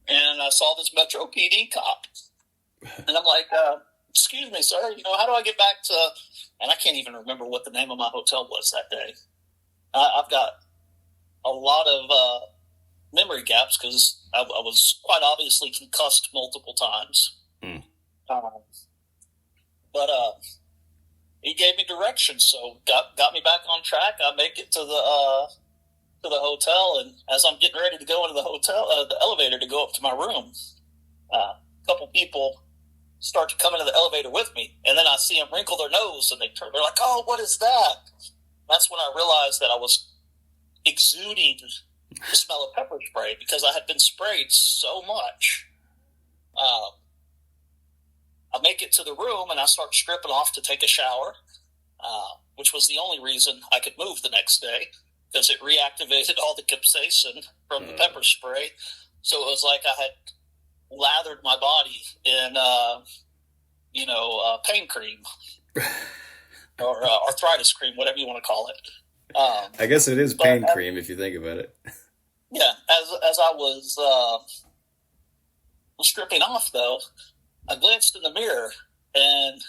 and I saw this Metro PD cop, and I'm like, "Excuse me, sir. How do I get back to?" And I can't even remember what the name of my hotel was that day. I've got a lot of memory gaps because I was quite obviously concussed multiple times. Mm. But he gave me directions, so got me back on track. I make it to the hotel, and as I'm getting ready to go into the hotel, the elevator to go up to my room, a couple people start to come into the elevator with me, and then I see them wrinkle their nose, and they're like, "Oh, what is that?" That's when I realized that I was exuding the smell of pepper spray because I had been sprayed so much. I make it to the room, and I start stripping off to take a shower, which was the only reason I could move the next day because it reactivated all the capsaicin from the pepper spray. So it was like I had lathered my body in, pain cream or arthritis cream, whatever you want to call it. I guess it is pain cream if you think about it. Yeah, as I was stripping off, though, I glanced in the mirror and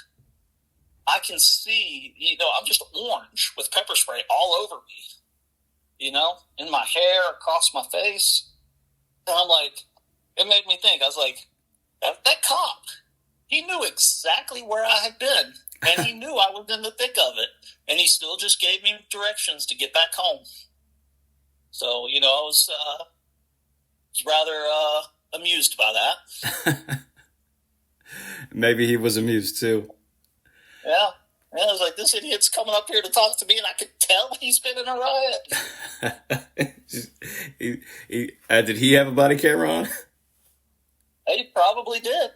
I can see, I'm just orange with pepper spray all over me, in my hair, across my face. And I'm like, it made me think. I was like, that cop, he knew exactly where I had been, and he knew I was in the thick of it, and he still just gave me directions to get back home. So, I was rather amused by that. Maybe he was amused too. Yeah. And I was like, this idiot's coming up here to talk to me, and I could tell he's been in a riot. Did he have a body camera on? He probably did.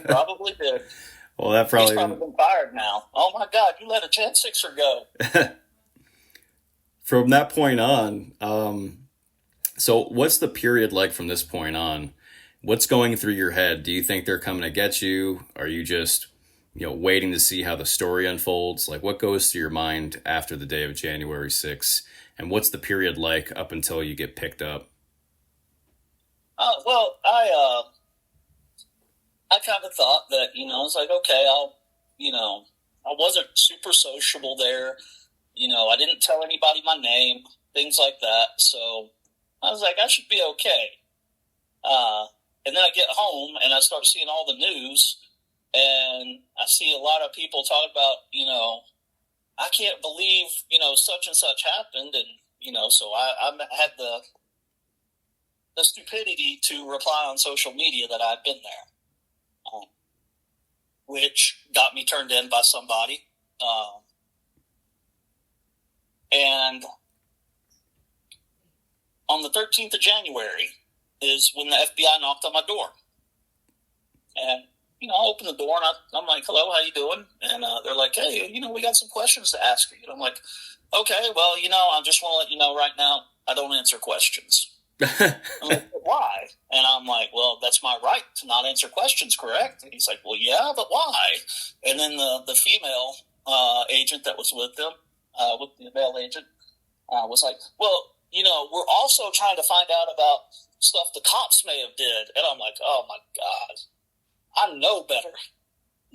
Probably did. Well, that probably... He's probably been fired now. Oh, my God, you let a Gen 6er go. From that point on, so what's the period like from this point on? What's going through your head? Do you think they're coming to get you? Are you just, waiting to see how the story unfolds? Like, what goes through your mind after the day of January 6th? And what's the period like up until you get picked up? Well, I kind of thought that, I was like, okay, I wasn't super sociable there. I didn't tell anybody my name. things like that. So I was like, I should be okay. And then I get home and I start seeing all the news, and I see a lot of people talk about, I can't believe, such and such happened. And, so I had the stupidity to reply on social media that I'd been there, which got me turned in by somebody. And on the 13th of January is when the FBI knocked on my door. And, I open the door and I'm like, hello, how you doing? And they're like, hey, we got some questions to ask you. And I'm like, okay, well, I just want to let you know right now, I don't answer questions. I'm like, why? And I'm like, well, that's my right to not answer questions, correct? And he's like, well, yeah, but why? And then the female agent that was with them, with the male agent, was like, well, we're also trying to find out about stuff the cops may have did. And I'm like, oh my God, I know better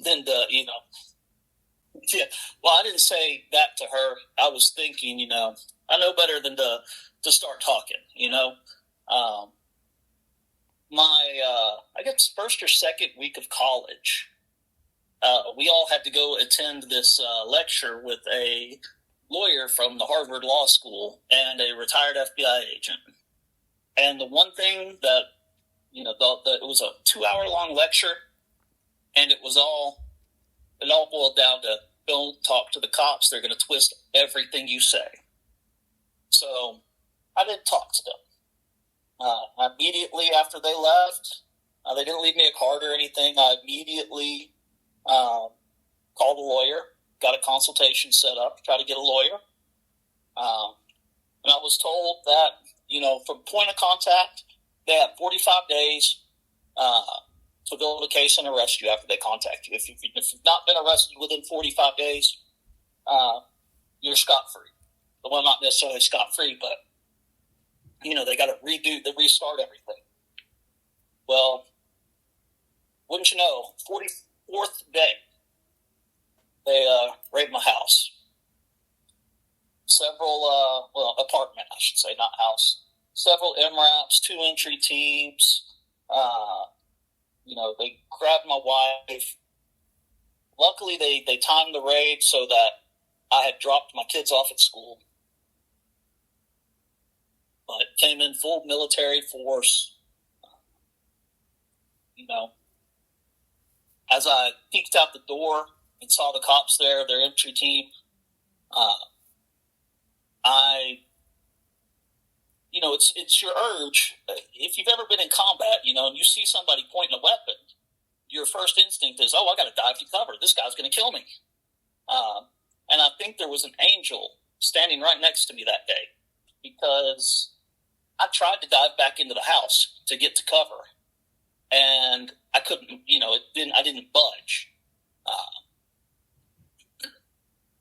than to, yeah. Well, I didn't say that to her. I was thinking, I know better than to start talking, I guess first or second week of college, we all had to go attend this lecture with a lawyer from the Harvard Law School and a retired FBI agent. And the one thing that, it was a 2-hour-long lecture, and it all boiled down to, don't talk to the cops. They're going to twist everything you say. So I didn't talk to them. Immediately after they left, they didn't leave me a card or anything. I immediately called a lawyer, got a consultation set up to try to get a lawyer. And I was told that, from point of contact, they have 45 days to build a case and arrest you after they contact you. If you've not been arrested within 45 days, you're scot-free. Well, not necessarily scot-free, but, they got to restart everything. Well, wouldn't you know, 44th day, they raided my house. Several, apartment, I should say, not house. Several MRAPs, 2 entry teams. They grabbed my wife. Luckily, they timed the raid so that I had dropped my kids off at school. But came in full military force. As I peeked out the door and saw the cops there, their entry team, it's your urge. If you've ever been in combat, and you see somebody pointing a weapon, your first instinct is, oh, I got to dive to cover. This guy's going to kill me. And I think there was an angel standing right next to me that day, because I tried to dive back into the house to get to cover, and I couldn't. I didn't budge.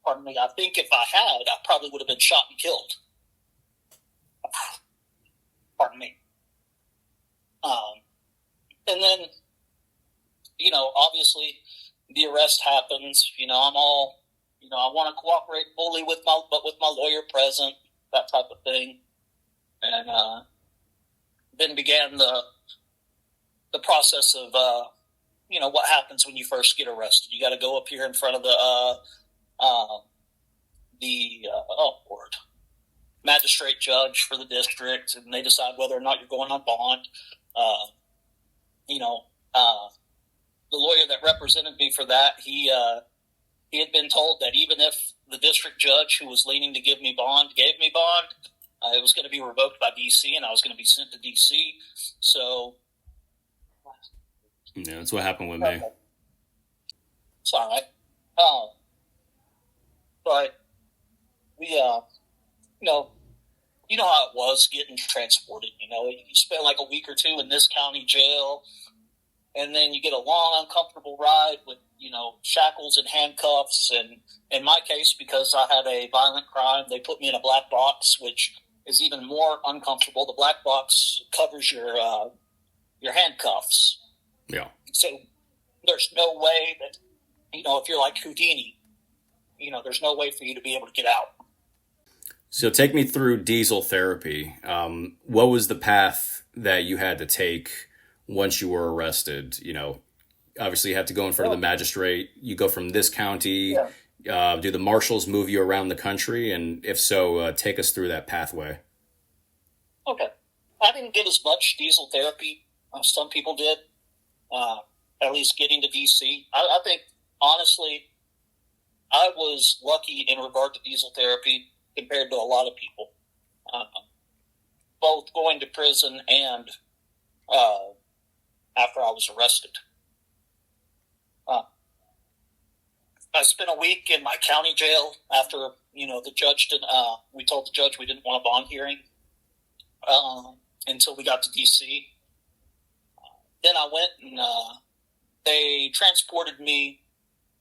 Pardon me. I think if I had, I probably would have been shot and killed. Pardon me. And then, obviously, the arrest happens. I'm all, I want to cooperate fully with my lawyer present, that type of thing. And then began the process of, what happens when you first get arrested. You got to go up here in front of the magistrate judge for the district, and they decide whether or not you're going on bond. The lawyer that represented me for that, he had been told that even if the district judge who was leaning to give me bond gave me bond, it was going to be revoked by D.C. and I was going to be sent to D.C. So, yeah, that's what happened with me. It's all right. But we, you know how it was getting transported. You spend like a week or two in this county jail, and then you get a long, uncomfortable ride with, shackles and handcuffs. And in my case, because I had a violent crime, they put me in a black box, which is even more uncomfortable. The black box covers your handcuffs. Yeah. So there's no way that, if you're like Houdini, there's no way for you to be able to get out. So take me through diesel therapy. What was the path that you had to take once you were arrested? Obviously you have to go in front of the Well, magistrate. You go from this county. yeah, Do the marshals move you around the country? And if so, take us through that pathway. okay. I didn't get as much diesel therapy as some people did. Uh, at least getting to DC. I think honestly, I was lucky in regard to diesel therapy compared to a lot of people. Uh, Both going to prison and uh, after I was arrested. Uh, I spent a week in my county jail after the judge did. We told the judge we didn't want a bond hearing until we got to DC. Then I went and they transported me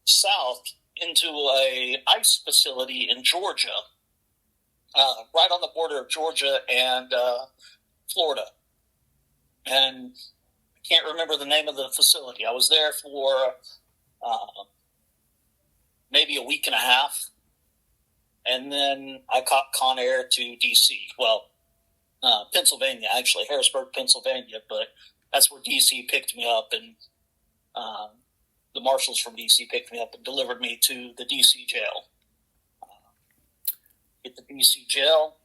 south into a ICE facility in Georgia, right on the border of Georgia and Florida. And I can't remember the name of the facility. I was there for maybe a week and a half, and then I caught Conair to DC. Well, Pennsylvania, actually, Harrisburg, Pennsylvania, but that's where DC picked me up, and the marshals from DC picked me up and delivered me to the DC jail. Get the DC jail,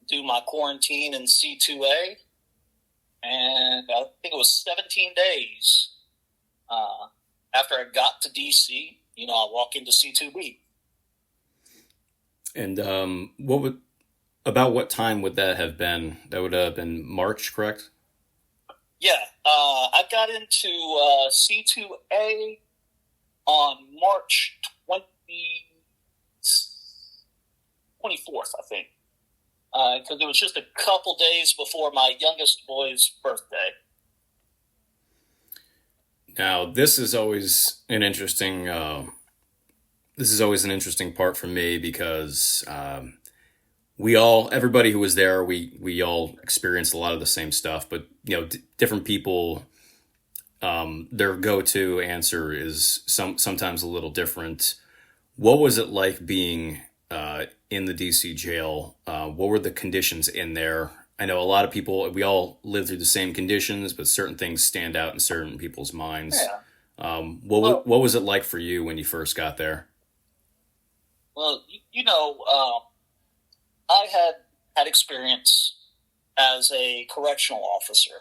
do my quarantine in C2A, and I think it was 17 days after I got to DC. I walk into C2B. And what time would that have been? That would have been March, correct? Yeah, I got into C2A on March 24th, I think, because it was just a couple days before my youngest boy's birthday. Now, this is always an interesting. This is always an interesting part for me because everybody who was there, we all experienced a lot of the same stuff, but different people, their go-to answer is sometimes a little different. What was it like being in the DC jail? What were the conditions in there? I know a lot of people, we all live through the same conditions, but certain things stand out in certain people's minds. Yeah. What was it like for you when you first got there? Well, I had experience as a correctional officer.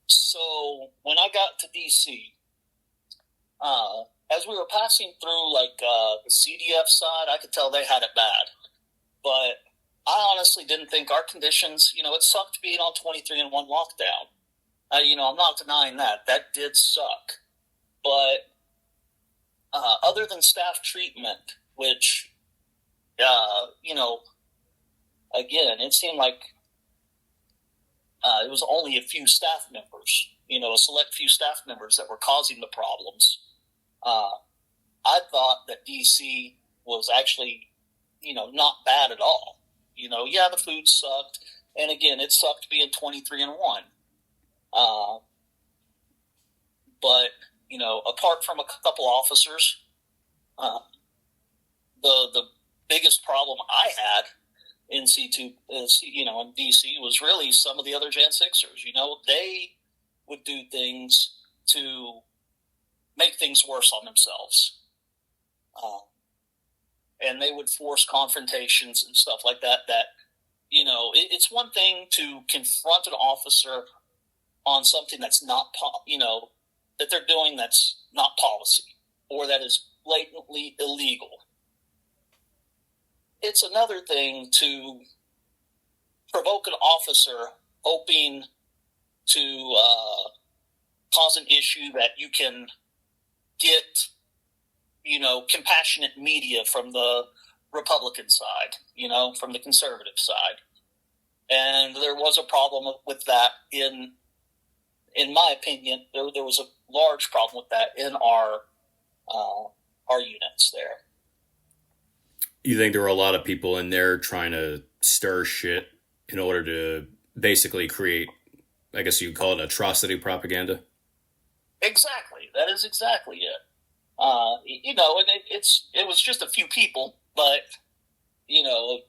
So when I got to DC, as we were passing through the CDF side, I could tell they had it bad. But I honestly didn't think our conditions, it sucked being on 23-1 lockdown. I'm not denying that. That did suck. But other than staff treatment, which, again, it seemed like it was only a few staff members, a select few staff members that were causing the problems. I thought that DC was actually, not bad at all. Yeah, the food sucked. And again, it sucked being 23-1. But, apart from a couple officers, the biggest problem I had in C2, in DC was really some of the other Gen 6ers. They would do things to make things worse on themselves. And they would force confrontations and stuff like that. It's one thing to confront an officer on something that's not, that they're doing that's not policy or that is blatantly illegal. It's another thing to provoke an officer hoping to cause an issue that you can get, compassionate media from the Republican side, from the conservative side. And there was a problem with that in my opinion. There was a large problem with that in our units there. You think there were a lot of people in there trying to stir shit in order to basically create, I guess you'd call it atrocity propaganda? Exactly. That is exactly it. And it was just a few people, but you know,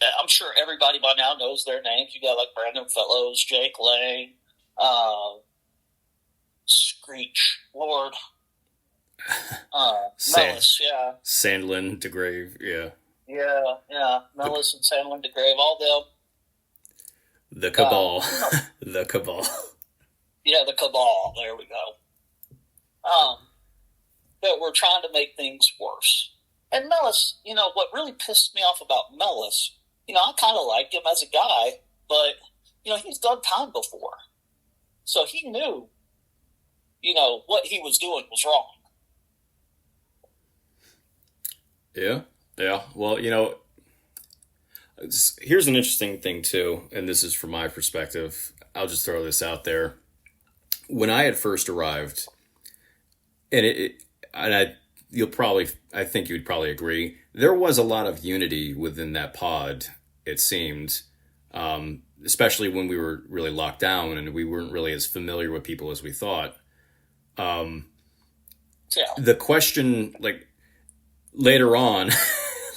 I'm sure everybody by now knows their names. You got like Brandon Fellows, Jake Lang, uh, Screech, Lord, Mellis, yeah. Sandlin, DeGrave, yeah. Yeah, Mellis and Sandlin DeGrave, all them. The Cabal. The Cabal. Yeah, the Cabal, there we go. That we're trying to make things worse. And Mellis, what really pissed me off about Mellis, I kind of liked him as a guy, but, he's done time before. So he knew, what he was doing was wrong. Yeah. Well, here's an interesting thing, too, and this is from my perspective. I'll just throw this out there. When I had first arrived, and I think you'd probably agree, there was a lot of unity within that pod, it seemed, especially when we were really locked down and we weren't really as familiar with people as we thought. The question, like, later on,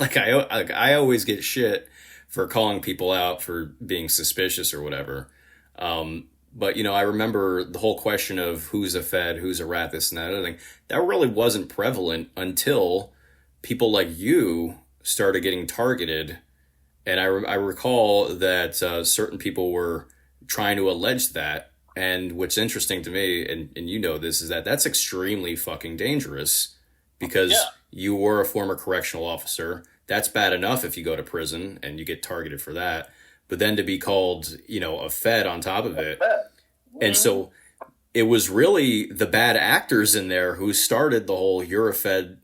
I always get shit for calling people out for being suspicious or whatever. But, I remember the whole question of who's a Fed, who's a rat, this and that other thing. That really wasn't prevalent until people like you started getting targeted. And I recall that certain people were trying to allege that. And what's interesting to me, and you know this, is that that's extremely fucking dangerous because you were a former correctional officer. That's bad enough if you go to prison and you get targeted for that. But then to be called, a Fed on top of it. And so it was really the bad actors in there who started the whole you're a Fed,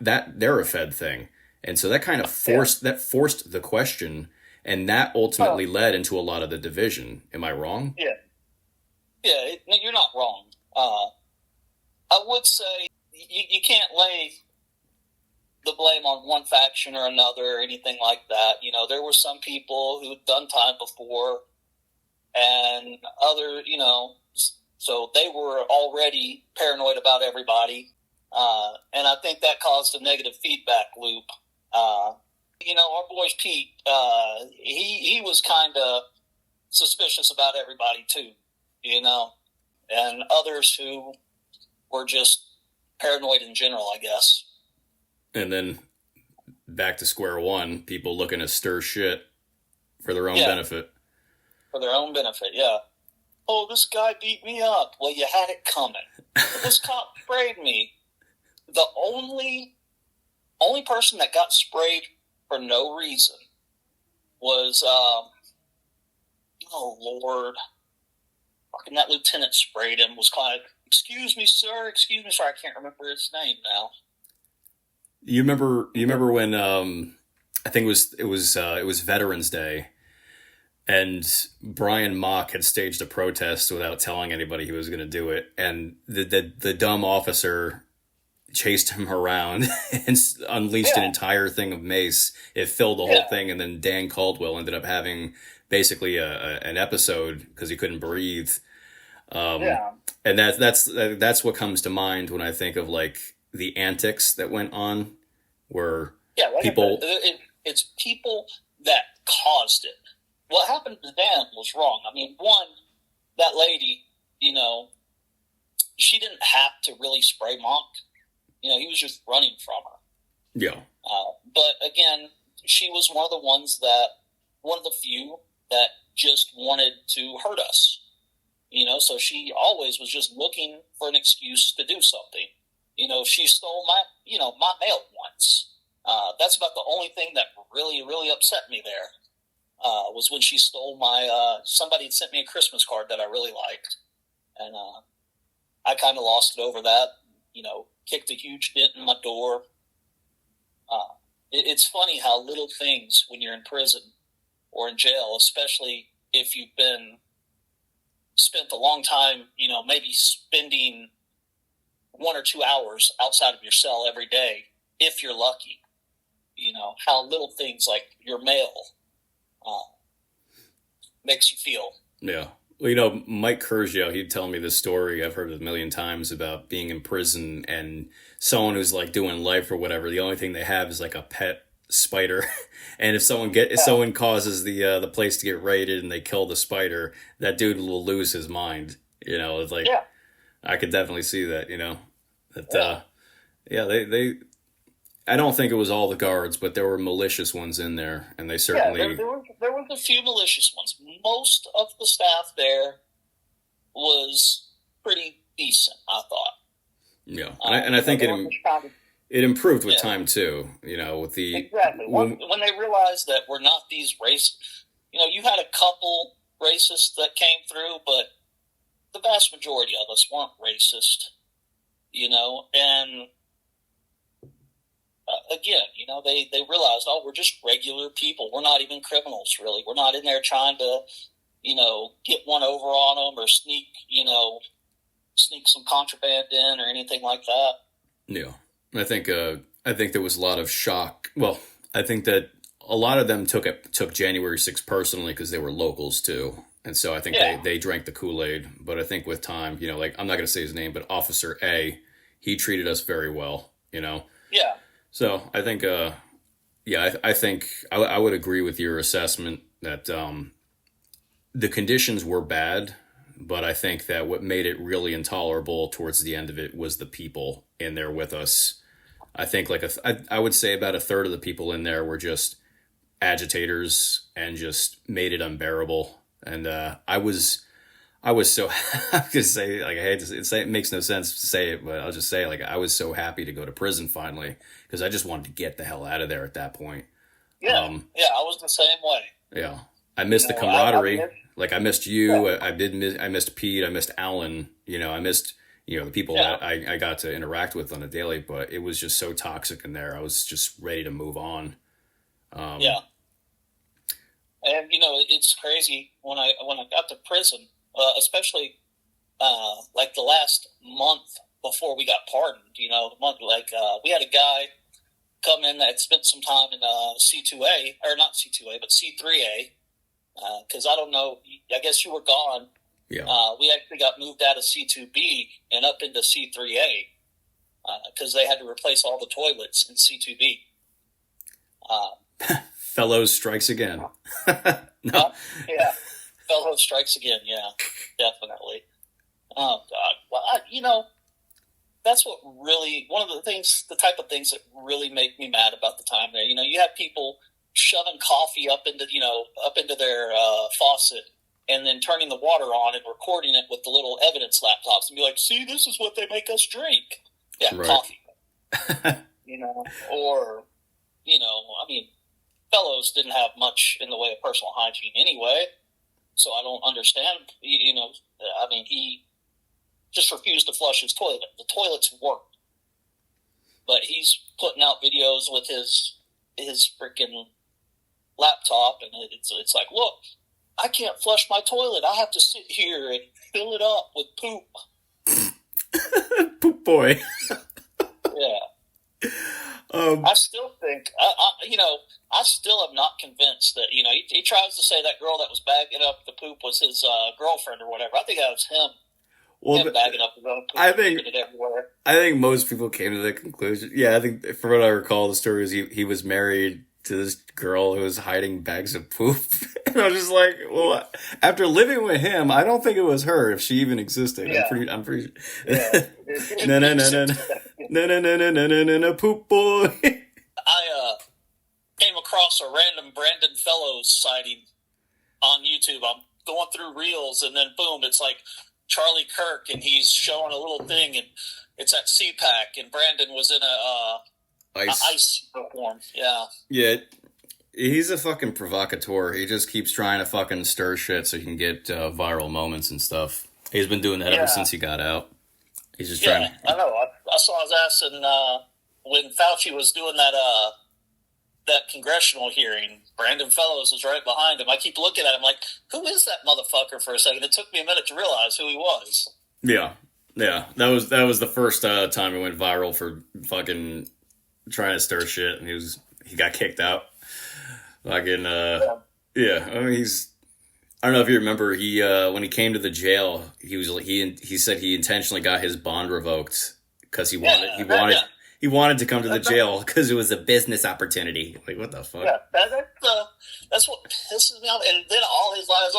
they're a Fed thing. And so that kind of forced the question, and that ultimately led into a lot of the division. Am I wrong? Yeah. Yeah, you're not wrong. I would say you can't lay the blame on one faction or another or anything like that. There were some people who'd done time before and other, so they were already paranoid about everybody. And I think that caused a negative feedback loop. Our boy Pete, he was kind of suspicious about everybody too, and others who were just paranoid in general, I guess. And then back to square one, people looking to stir shit for their own benefit. For their own benefit, yeah. Oh, this guy beat me up. Well, you had it coming. This cop sprayed me. The only person that got sprayed for no reason was, oh, Lord. Fucking that lieutenant sprayed him, was kind of, excuse me, sir, I can't remember his name now. You remember when I think it was Veterans Day, and Brian Mock had staged a protest without telling anybody he was going to do it, and the dumb officer chased him around and unleashed an entire thing of mace. It filled the whole thing, and then Dan Caldwell ended up having basically an episode because he couldn't breathe. And that's what comes to mind when I think of like the antics that went on, where people. It's people that caused it. What happened to Dan was wrong. I mean, one, that lady, she didn't have to really spray Monk. He was just running from her. Yeah. But again, she was one of the few that just wanted to hurt us. So she always was just looking for an excuse to do something. She stole my mail once. That's about the only thing that really, really upset me there. Was when she stole my, somebody had sent me a Christmas card that I really liked. And I kind of lost it over that, kicked a huge dent in my door. It's funny how little things when you're in prison or in jail, especially if you've spent a long time, maybe spending 1 or 2 hours outside of your cell every day, if you're lucky, how little things like your mail makes you feel. Yeah. Well, Mike Curgio, he'd tell me this story I've heard it a million times about being in prison and someone who's like doing life or whatever. The only thing they have is like a pet spider, and if Yeah, someone causes the place to get raided and they kill the spider, that dude will lose his mind. It's like yeah, I could definitely see that. That yeah, yeah, they I don't think it was all the guards, but there were malicious ones in there, and they yeah. certainly There was a few malicious ones. Most of the staff there was pretty decent, I thought. and I think They were just trying to, it improved with yeah, time too. With the exactly. when, When they realized that we're not these race, you had a couple racists that came through, but the vast majority of us weren't racist. And again, they realized, oh, we're just regular people. We're not even criminals, really. We're not in there trying to, get one over on them or sneak some contraband in or anything like that. yeah, I think there was a lot of shock. Well, I think that a lot of them took January 6th personally because they were locals too. And so I think Yeah, they drank the Kool-Aid, but I think with time, like I'm not going to say his name, but Officer A, he treated us very well. yeah, So I think, yeah, I think I would agree with your assessment that the conditions were bad, but I think that what made it really intolerable towards the end of it was the people in there with us. I think I would say about a third of the people in there were just agitators and just made it unbearable. And I was so I just say like I hate to say it makes no sense to say it, but I'll just say like I was so happy to go to prison finally because I just wanted to get the hell out of there at that point. yeah, yeah. I was the same way. Yeah, I missed the I mean, camaraderie. Like I missed yeah, you. I missed Pete. I missed Alan. I missed the people yeah, that I got to interact with on a daily. But it was just so toxic in there. I was just ready to move on. yeah. And it's crazy when I got to prison, especially like the last month before we got pardoned. We had a guy come in that had spent some time in C2A, or not C2A, but C3A. Because I don't know, I guess you were gone. Yeah. We actually got moved out of C2B and up into C3A because they had to replace all the toilets in C2B. Fellows strikes again. No. Yeah, Fellow strikes again. Yeah, definitely. Oh God. Well, that's what really the type of things that really make me mad about the time there. You have people shoving coffee up into their faucet and then turning the water on and recording it with the little evidence laptops and be like, "See, this is what they make us drink." Yeah, Right. coffee. Or I mean, Fellows didn't have much in the way of personal hygiene anyway, so I don't understand. I mean, he just refused to flush his toilet. The toilets worked, but he's putting out videos with his freaking laptop, and it's like, look, I can't flush my toilet. I have to sit here and fill it up with poop. Poop boy. Yeah. Um, I still think, I still am not convinced that, he tries to say that girl that was bagging up the poop was his girlfriend or whatever. I think that was him. well, Him bagging up his own poop I and think leaving it everywhere. I think most people came to the conclusion. Yeah, I think from what I recall, the story was he was married to this girl who was hiding bags of poop, and I was just like, well, after living with him, I don't think it was her if she even existed. Yeah. I'm pretty. Yeah. No, no, no, no, no, no, no, no, no, no, no, no, no, poop boy. I came across a random Brandon Fellows sighting on YouTube. I'm going through reels, and then boom, it's like Charlie Kirk, and he's showing a little thing, and it's at CPAC, and Brandon was in a ice uniform. Yeah. Yeah, he's a fucking provocateur. He just keeps trying to fucking stir shit so he can get viral moments and stuff. He's been doing that ever since he got out. He's just trying. I know. I saw his ass in when Fauci was doing that congressional hearing. Brandon Fellows was right behind him. I keep looking at him like, who is that motherfucker? For a second, it took me a minute to realize who he was. Yeah, yeah. That was the first time it went viral for fucking trying to stir shit, and he got kicked out. Fucking yeah. I mean, I don't know if you remember. He when he came to the jail, he said he intentionally got his bond revoked because he wanted He wanted to come to the jail because it was a business opportunity. Like, what the fuck? Yeah, that's what pisses me off. And then all his lies,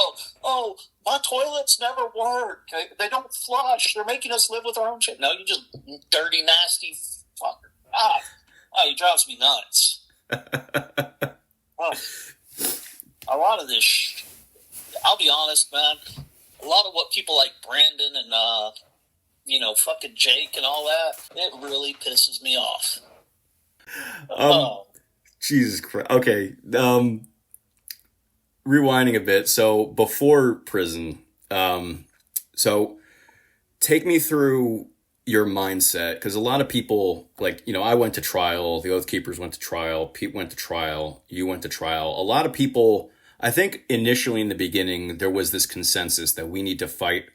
oh, my toilets never work. They don't flush. They're making us live with our own shit. No, you just dirty, nasty fucker. He drives me nuts. Oh, a lot of this, I'll be honest, man, a lot of what people like Brandon and, fucking Jake and all that, it really pisses me off. Jesus Christ. Okay. Rewinding a bit. So before prison, so take me through your mindset, because a lot of people, like, I went to trial, the Oath Keepers went to trial, Pete went to trial, you went to trial. A lot of people, I think initially in the beginning, there was this consensus that we need to fight.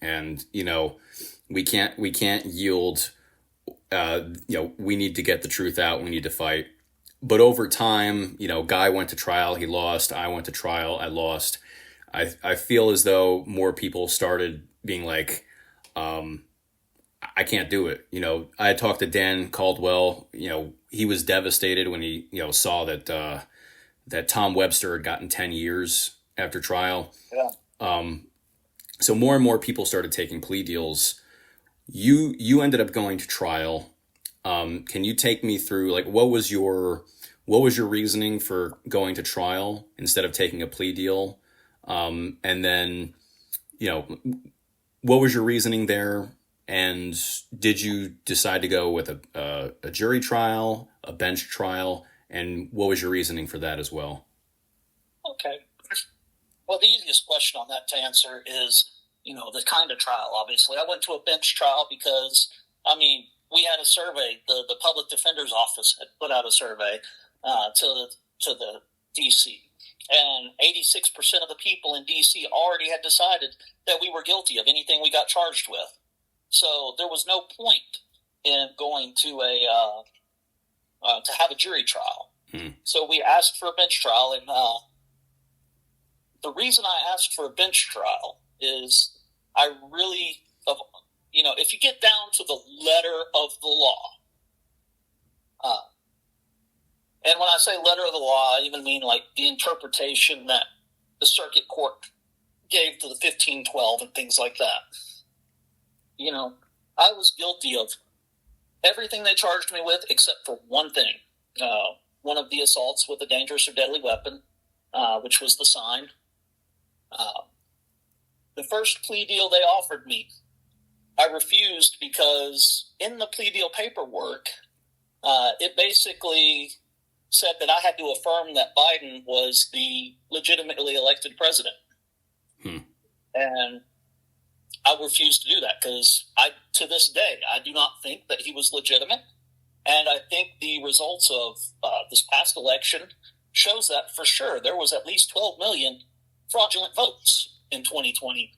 And, we can't yield. We need to get the truth out. We need to fight. But over time, Guy went to trial, he lost. I went to trial, I lost. I feel as though more people started being like, I can't do it. I had talked to Dan Caldwell. He was devastated when he, saw that Tom Webster had gotten 10 years after trial. Yeah. So more and more people started taking plea deals. You ended up going to trial. Can you take me through, like, what was your reasoning for going to trial instead of taking a plea deal? And then, what was your reasoning there? And did you decide to go with a jury trial, a bench trial? And what was your reasoning for that as well? Okay. Well, the easiest question on that to answer is, the kind of trial, obviously. I went to a bench trial because, we had a survey. The Public Defender's Office had put out a survey to the D.C., and 86% of the people in D.C. already had decided that we were guilty of anything we got charged with. So there was no point in going to to have a jury trial. So we asked for a bench trial, and the reason I asked for a bench trial is I really, if you get down to the letter of the law, and when I say letter of the law, I even mean like the interpretation that the circuit court gave to the 1512 and things like that. I was guilty of everything they charged me with except for one thing. One of the assaults with a dangerous or deadly weapon, which was the sign. The first plea deal they offered me, I refused because in the plea deal paperwork, it basically said that I had to affirm that Biden was the legitimately elected president. And I refused to do that because to this day, I do not think that he was legitimate. And I think the results of this past election shows that for sure. There was at least 12 million fraudulent votes in 2020.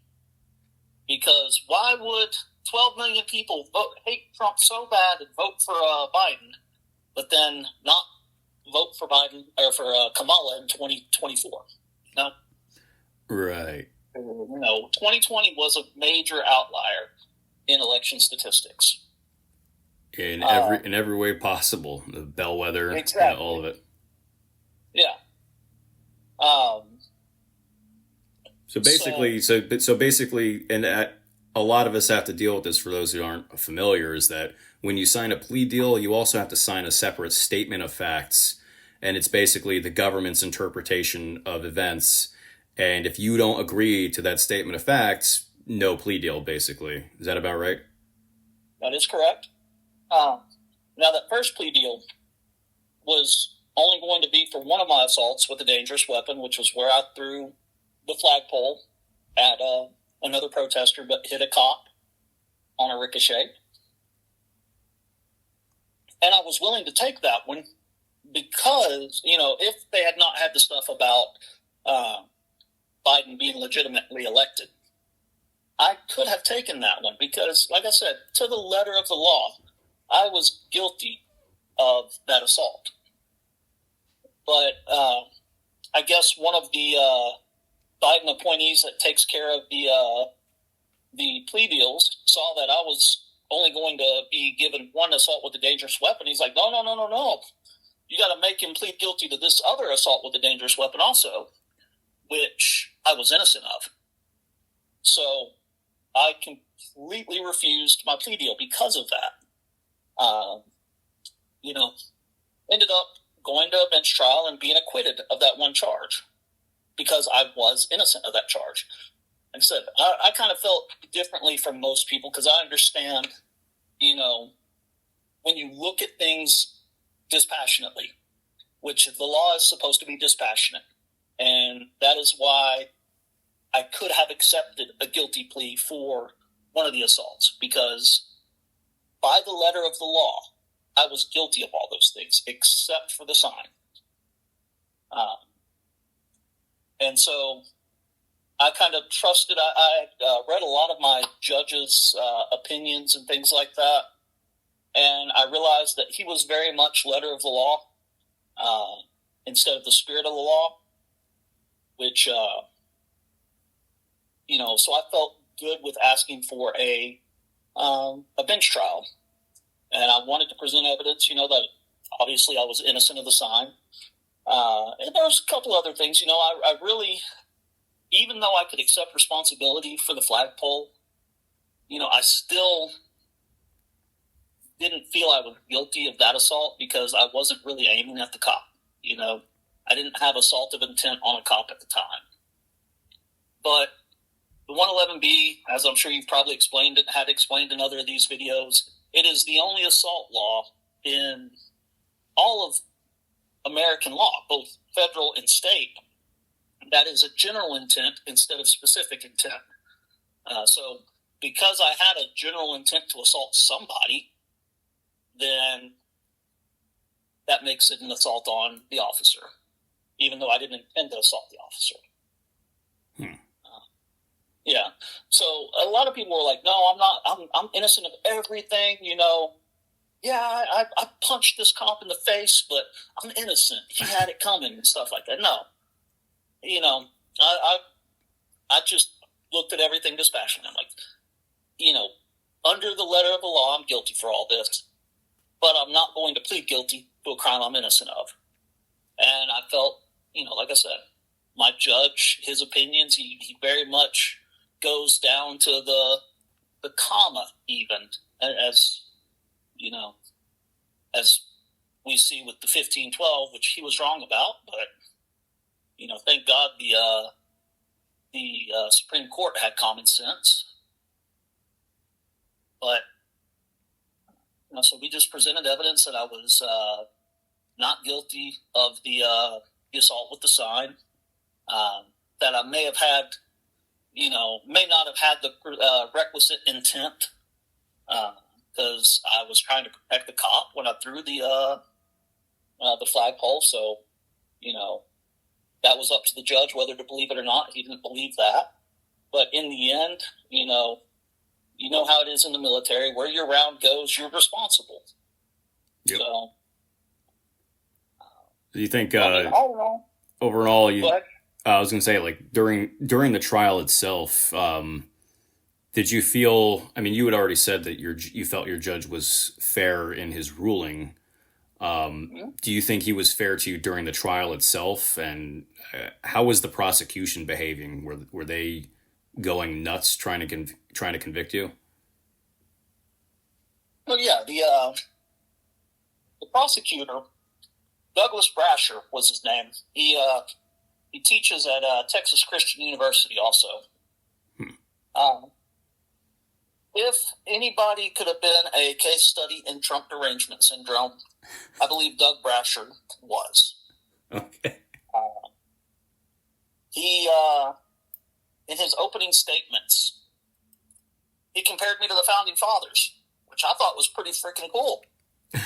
Because why would 12 million people hate Trump so bad and vote for Biden, but then not vote for Biden or for Kamala in 2024? No. Right. 2020 was a major outlier in election statistics. In every way possible, the bellwether, exactly. All of it. Yeah. So basically, and a lot of us have to deal with this. For those who aren't familiar, is that when you sign a plea deal, you also have to sign a separate statement of facts, and it's basically the government's interpretation of events. And if you don't agree to that statement of facts, no plea deal. Basically, is that about right? That is correct. Now, that first plea deal was only going to be for one of my assaults with a dangerous weapon, which was where I threw the flagpole at another protester but hit a cop on a ricochet. And I was willing to take that one because, if they had not had the stuff about Biden being legitimately elected, I could have taken that one because, like I said, to the letter of the law, I was guilty of that assault. But I guess one of the Biden appointees that takes care of the plea deals saw that I was only going to be given one assault with a dangerous weapon. He's like, no. You got to make him plead guilty to this other assault with a dangerous weapon also, which I was innocent of. So I completely refused my plea deal because of that. Ended up going to a bench trial and being acquitted of that one charge because I was innocent of that charge. Like I said, I kind of felt differently from most people because I understand, when you look at things dispassionately, which the law is supposed to be dispassionate. And that is why I could have accepted a guilty plea for one of the assaults, because by the letter of the law, I was guilty of all those things except for the sign. And so I kind of trusted. I read a lot of my judge's opinions and things like that, and I realized that he was very much letter of the law instead of the spirit of the law, which, so I felt good with asking for a bench trial. And I wanted to present evidence, that obviously I was innocent of the sign. And there was a couple other things, I really, even though I could accept responsibility for the flagpole, I still didn't feel I was guilty of that assault because I wasn't really aiming at the cop. I didn't have assaultive intent on a cop at the time. But the 111B, as I'm sure you've probably had explained in other of these videos, it is the only assault law in all of American law, both federal and state, that is a general intent instead of specific intent. So because I had a general intent to assault somebody, then that makes it an assault on the officer, even though I didn't intend to assault the officer. Yeah. So a lot of people were like, no, I'm not, I'm innocent of everything, Yeah, I punched this cop in the face, but I'm innocent. He had it coming and stuff like that. No. I just looked at everything dispassionately. I'm like, under the letter of the law, I'm guilty for all this, but I'm not going to plead guilty to a crime I'm innocent of. And I felt, like I said, my judge, his opinions, he very much goes down to the comma even, as as we see with the 1512, which he was wrong about, but thank God the Supreme Court had common sense. But so we just presented evidence that I was not guilty of the assault with the sign, that I may have had, may not have had the requisite intent, because I was trying to protect the cop when I threw the flagpole. So, that was up to the judge whether to believe it or not. He didn't believe that. But in the end, you know how it is in the military. Where your round goes, you're responsible. Yep. So, do you think I don't know. overall, I was going to say, like, during the trial itself, did you feel? I mean, you had already said that you felt your judge was fair in his ruling. Do you think he was fair to you during the trial itself? And how was the prosecution behaving? Were they going nuts trying to convict you? Well, yeah, the prosecutor, Douglas Brasher was his name. He teaches at Texas Christian University also. If anybody could have been a case study in Trump derangement syndrome, I believe Doug Brasher was. Okay. He, in his opening statements, he compared me to the Founding Fathers, which I thought was pretty freaking cool.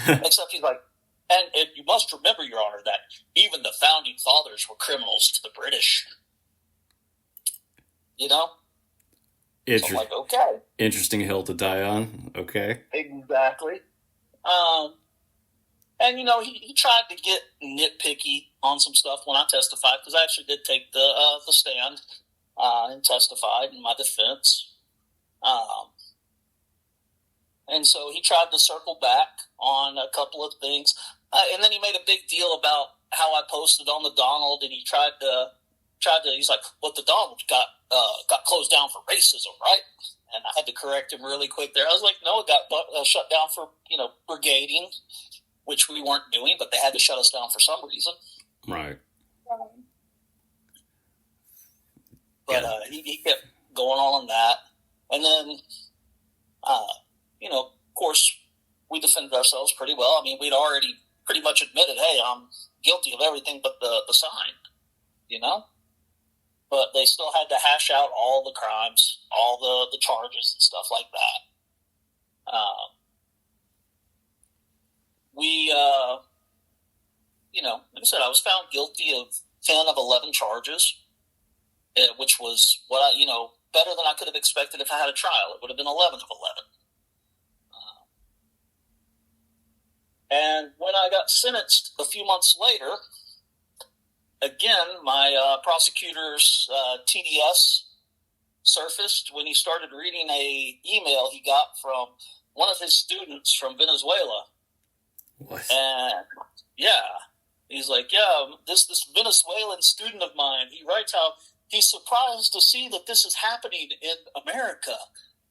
Except he's like, and you must remember, Your Honor, that even the Founding Fathers were criminals to the British. So I'm like, okay. Interesting hill to die on. Okay. Exactly. And, he tried to get nitpicky on some stuff when I testified, because I actually did take the stand and testified in my defense. And so he tried to circle back on a couple of things. And then he made a big deal about how I posted on the Donald, and he tried to, he's like, well, the Donald got closed down for racism, right? And I had to correct him really quick there. I was like, no, it got shut down for, brigading, which we weren't doing, but they had to shut us down for some reason. Right. But he kept going on that. And then, of course, we defended ourselves pretty well. I mean, we'd already pretty much admitted, hey, I'm guilty of everything but the sign, But they still had to hash out all the crimes, all the charges and stuff like that. Like I said, I was found guilty of 10 of 11 charges, which was better than I could have expected if I had a trial. It would have been 11 of 11. And when I got sentenced a few months later, again, my prosecutor's TDS surfaced when he started reading a email he got from one of his students from Venezuela. What? And he's like, this Venezuelan student of mine, he writes how he's surprised to see that this is happening in America.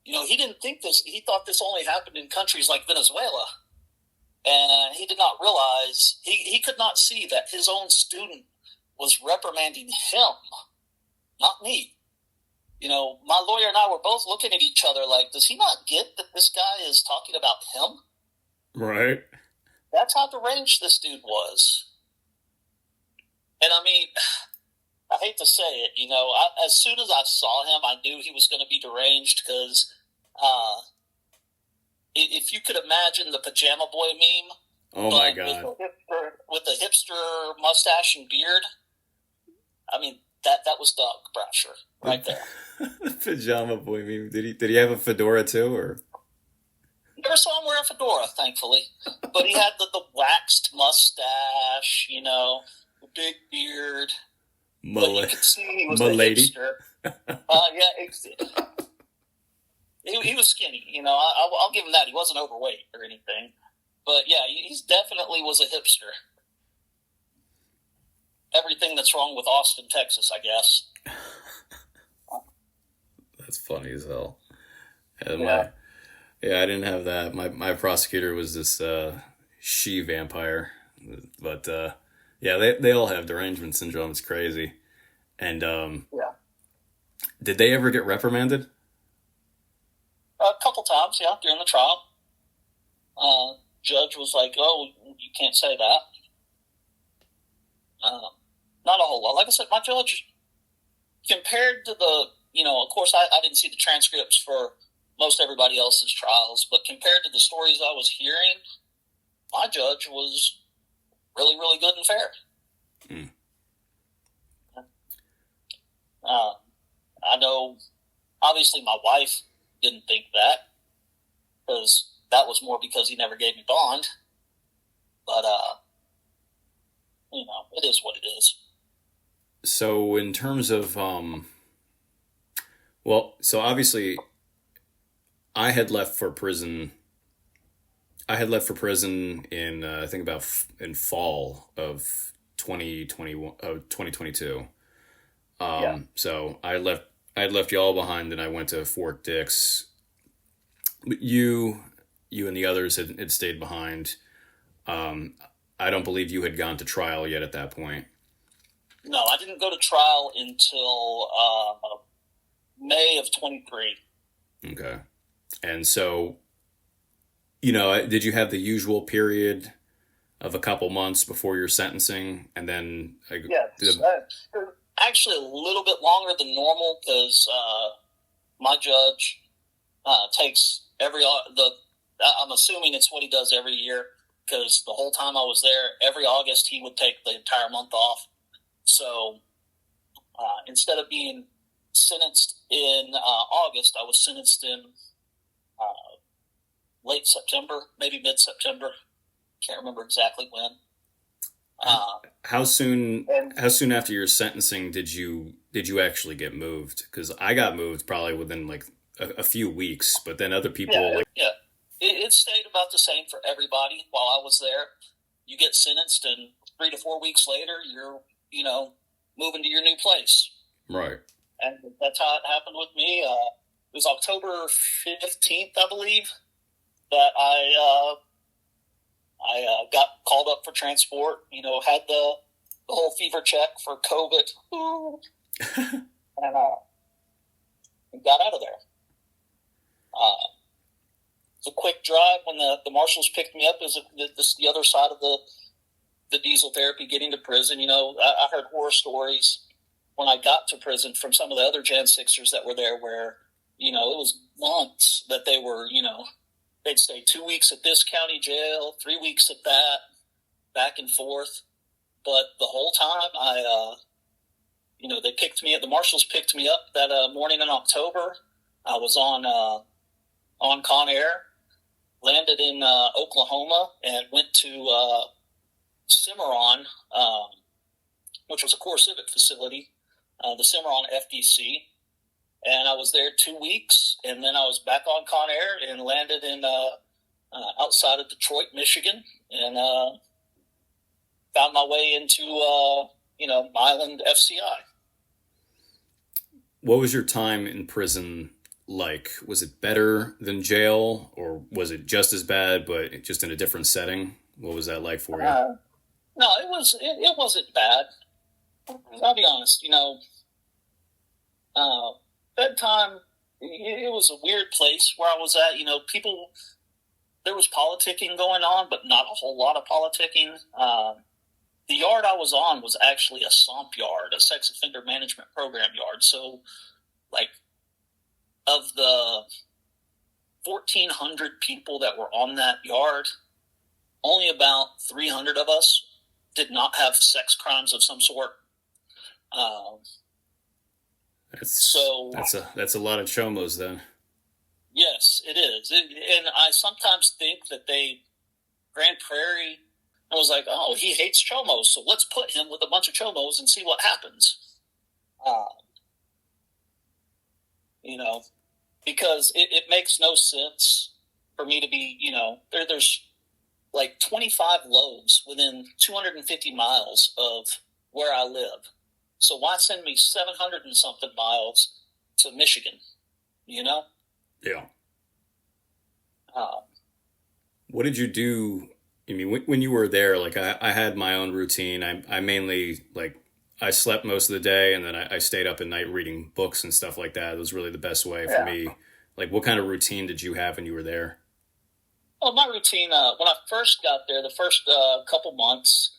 He didn't think this, he thought this only happened in countries like Venezuela. And he did not realize, he could not see that his own student was reprimanding him, not me. My lawyer and I were both looking at each other like, does he not get that this guy is talking about him? Right. That's how deranged this dude was. And I mean, I hate to say it, as soon as I saw him, I knew he was going to be deranged because if you could imagine the Pajama Boy meme. Oh, my God. With the hipster mustache and beard. I mean, that was Doug Brasher right there. Pajama Boy meme. Did he have a fedora too, or? Never saw him wear a fedora, thankfully. But he had the waxed mustache, the big beard. But you could see he was a hipster. He was skinny, I'll give him that. He wasn't overweight or anything. But yeah, he definitely was a hipster. Everything that's wrong with Austin, Texas, I guess. That's funny as hell. I didn't have that. My prosecutor was this she vampire. But they all have derangement syndrome. It's crazy. And did they ever get reprimanded? A couple times, during the trial. Judge was like, oh, you can't say that. Not a whole lot. Like I said, my judge, compared to of course I didn't see the transcripts for most everybody else's trials, but compared to the stories I was hearing, my judge was really, really good and fair. I know, obviously, my wife didn't think that, because that was more because he never gave me bond. But, it is what it is. So in terms of, so obviously I had left for prison in, I think in fall of 2022. So I had left y'all behind and I went to Fort Dix. You and the others had stayed behind. I don't believe you had gone to trial yet at that point. No, I didn't go to trial until May of 23. Okay. And so, did you have the usual period of a couple months before your sentencing? And then... actually a little bit longer than normal, because my judge takes I'm assuming it's what he does every year, because the whole time I was there, every August he would take the entire month off. So instead of being sentenced in August, I was sentenced in late September, maybe mid-September. Can't remember exactly when. How soon after your sentencing did you actually get moved? Because I got moved probably within like a few weeks, but then other people it stayed about the same for everybody while I was there. You get sentenced, and 3 to 4 weeks later, you're, moving to your new place. Right. And that's how it happened with me. It was October 15th, I believe, that I got called up for transport. Had the whole fever check for COVID, and got out of there. It was a quick drive when the marshals picked me up. It was the other side of the diesel therapy getting to prison. I heard horror stories when I got to prison from some of the other Gen 6ers that were there where, it was months that they were, they'd stay 2 weeks at this county jail, 3 weeks at that, back and forth. But the whole time the marshals picked me up that morning in October. I was on Con Air, landed in Oklahoma, and went to Cimarron, which was a core civic facility, the Cimarron FDC. And I was there 2 weeks, and then I was back on Con Air and landed in outside of Detroit, Michigan, and found my way into Milan FCI. What was your time in prison like? Was it better than jail, or was it just as bad but just in a different setting? What was that like for you? No, it wasn't bad. I'll be honest. Bedtime. It was a weird place where I was at. There was politicking going on, but not a whole lot of politicking. The yard I was on was actually a SOMP yard, a sex offender management program yard. So, of the 1,400 people that were on that yard, only about 300 of us did not have sex crimes of some sort. That's a lot of chomos then. Yes, it is. And I sometimes think that Grand Prairie, I was like, oh, he hates chomos, so let's put him with a bunch of chomos and see what happens. Because it makes no sense for me to be, there's like 25 loads within 250 miles of where I live. So why send me 700 and something miles to Michigan, Yeah. What did you do? I mean, when you were there, I had my own routine. I mainly, I slept most of the day, and then I stayed up at night reading books and stuff like that. It was really the best way for me. What kind of routine did you have when you were there? Well, my routine, when I first got there, the first couple months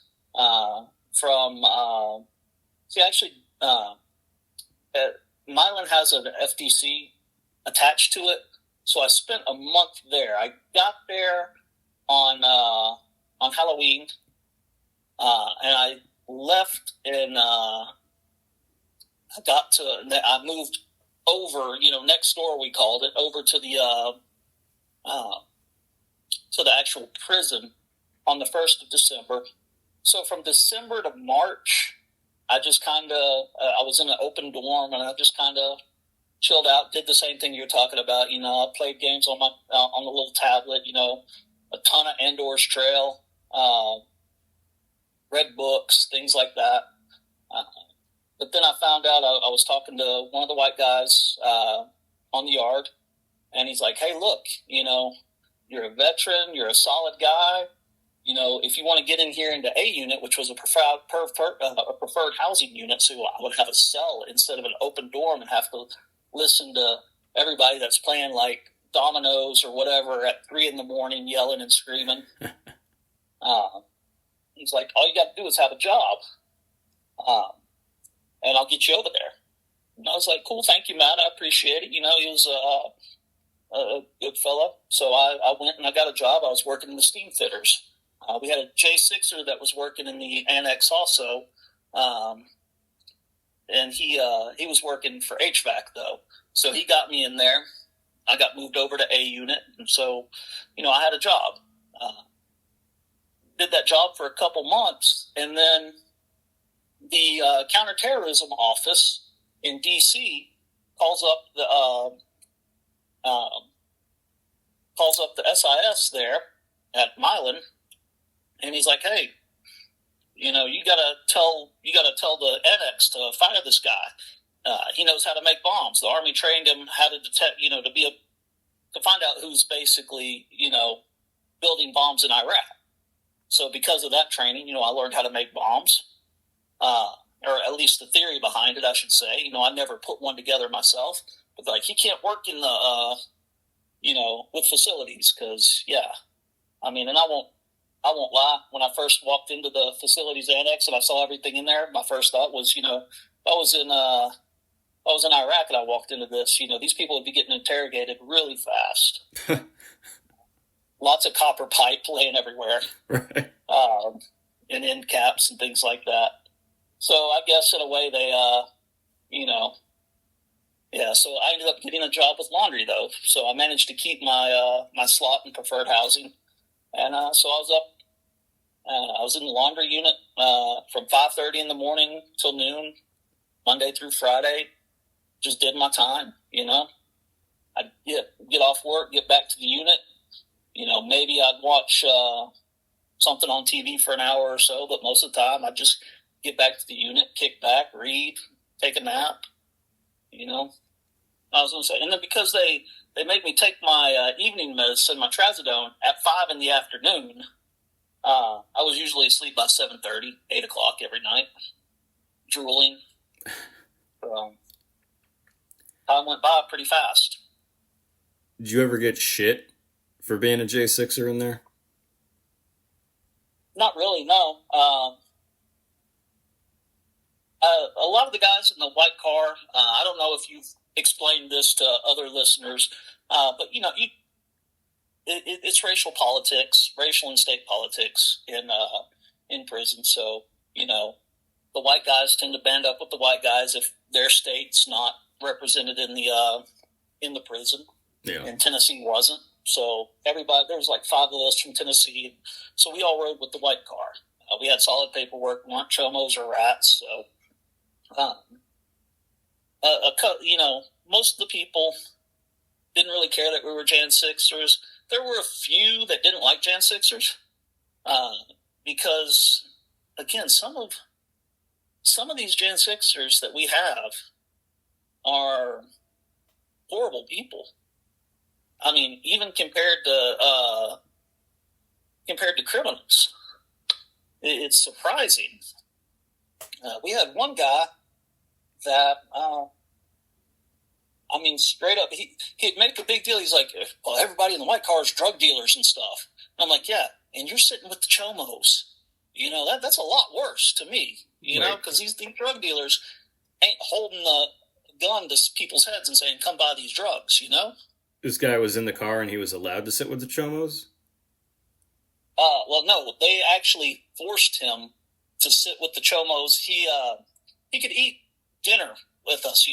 Milan has an FDC attached to it, so I spent a month there. I got there on Halloween, and I left, and I moved over, next door, we called it, over to the actual prison on the 1st of December. So from December to March, I just I was in an open dorm, and I just kind of chilled out, did the same thing you're talking about. I played games on the little tablet, a ton of Andor's Trail, read books, things like that. But then I found out I was talking to one of the white guys on the yard, and he's like, hey, look, you're a veteran, you're a solid guy. If you want to get in here into A unit, which was a preferred housing unit, so I would have a cell instead of an open dorm and have to listen to everybody that's playing dominoes or whatever at 3 a.m, yelling and screaming. He's like, all you got to do is have a job, and I'll get you over there. And I was like, cool, thank you, Matt. I appreciate it. He was a good fella. So I went and I got a job. I was working in the steam fitters. We had a J6er that was working in the annex also, and he was working for HVAC though. So he got me in there. I got moved over to A unit, and so I had a job. Did that job for a couple months, and then the counterterrorism office in D.C. calls up calls up the SIS there at Milan, and he's like, "Hey, you gotta tell the annex to fire this guy. He knows how to make bombs. The Army trained him how to detect, to find out who's basically, building bombs in Iraq. So because of that training, I learned how to make bombs, or at least the theory behind it, I should say. I never put one together myself, but like, he can't work in the, with facilities because, yeah, I mean, and I won't lie. When I first walked into the facilities annex and I saw everything in there, my first thought was, I was in Iraq and I walked into this. These people would be getting interrogated really fast. Lots of copper pipe laying everywhere, Right. And end caps and things like that. So I guess in a way they, yeah. So I ended up getting a job with laundry though. So I managed to keep my my slot in preferred housing, and so I was up. I was in the laundry unit from 5:30 in the morning till noon, Monday through Friday. Just did my time, I'd get off work, get back to the unit. Maybe I'd watch something on TV for an hour or so, but most of the time I'd just get back to the unit, kick back, read, take a nap. I was going to say, and then because they made me take my evening medicine, my trazodone, at 5 in the afternoon, I was usually asleep by 7:30, 8 o'clock every night, drooling. Time went by pretty fast. Did you ever get shit for being a J6er in there? Not really, no. A lot of the guys in the white car, I don't know if you've explained this to other listeners, but it's racial politics, racial and state politics in prison. So the white guys tend to band up with the white guys if their state's not represented in the prison. Yeah. And Tennessee wasn't. So everybody, there was like 5 of us from Tennessee. So we all rode with the white car. We had solid paperwork. We weren't chomos or rats. So, most of the people didn't really care that we were Jan 6ers. There were a few that didn't like Jan 6ers because, again, some of these Jan 6ers that we have are horrible people. I mean, even compared to criminals, it's surprising. We had one guy that, straight up, he'd make a big deal. He's like, "Well, everybody in the white car is drug dealers and stuff." And I'm like, "Yeah, and you're sitting with the chomos. That's a lot worse to me. Because these drug dealers ain't holding the gun to people's heads and saying, 'Come buy these drugs.'" This guy was in the car and he was allowed to sit with the chomos? Well, no, they actually forced him to sit with the chomos. He could eat dinner with us,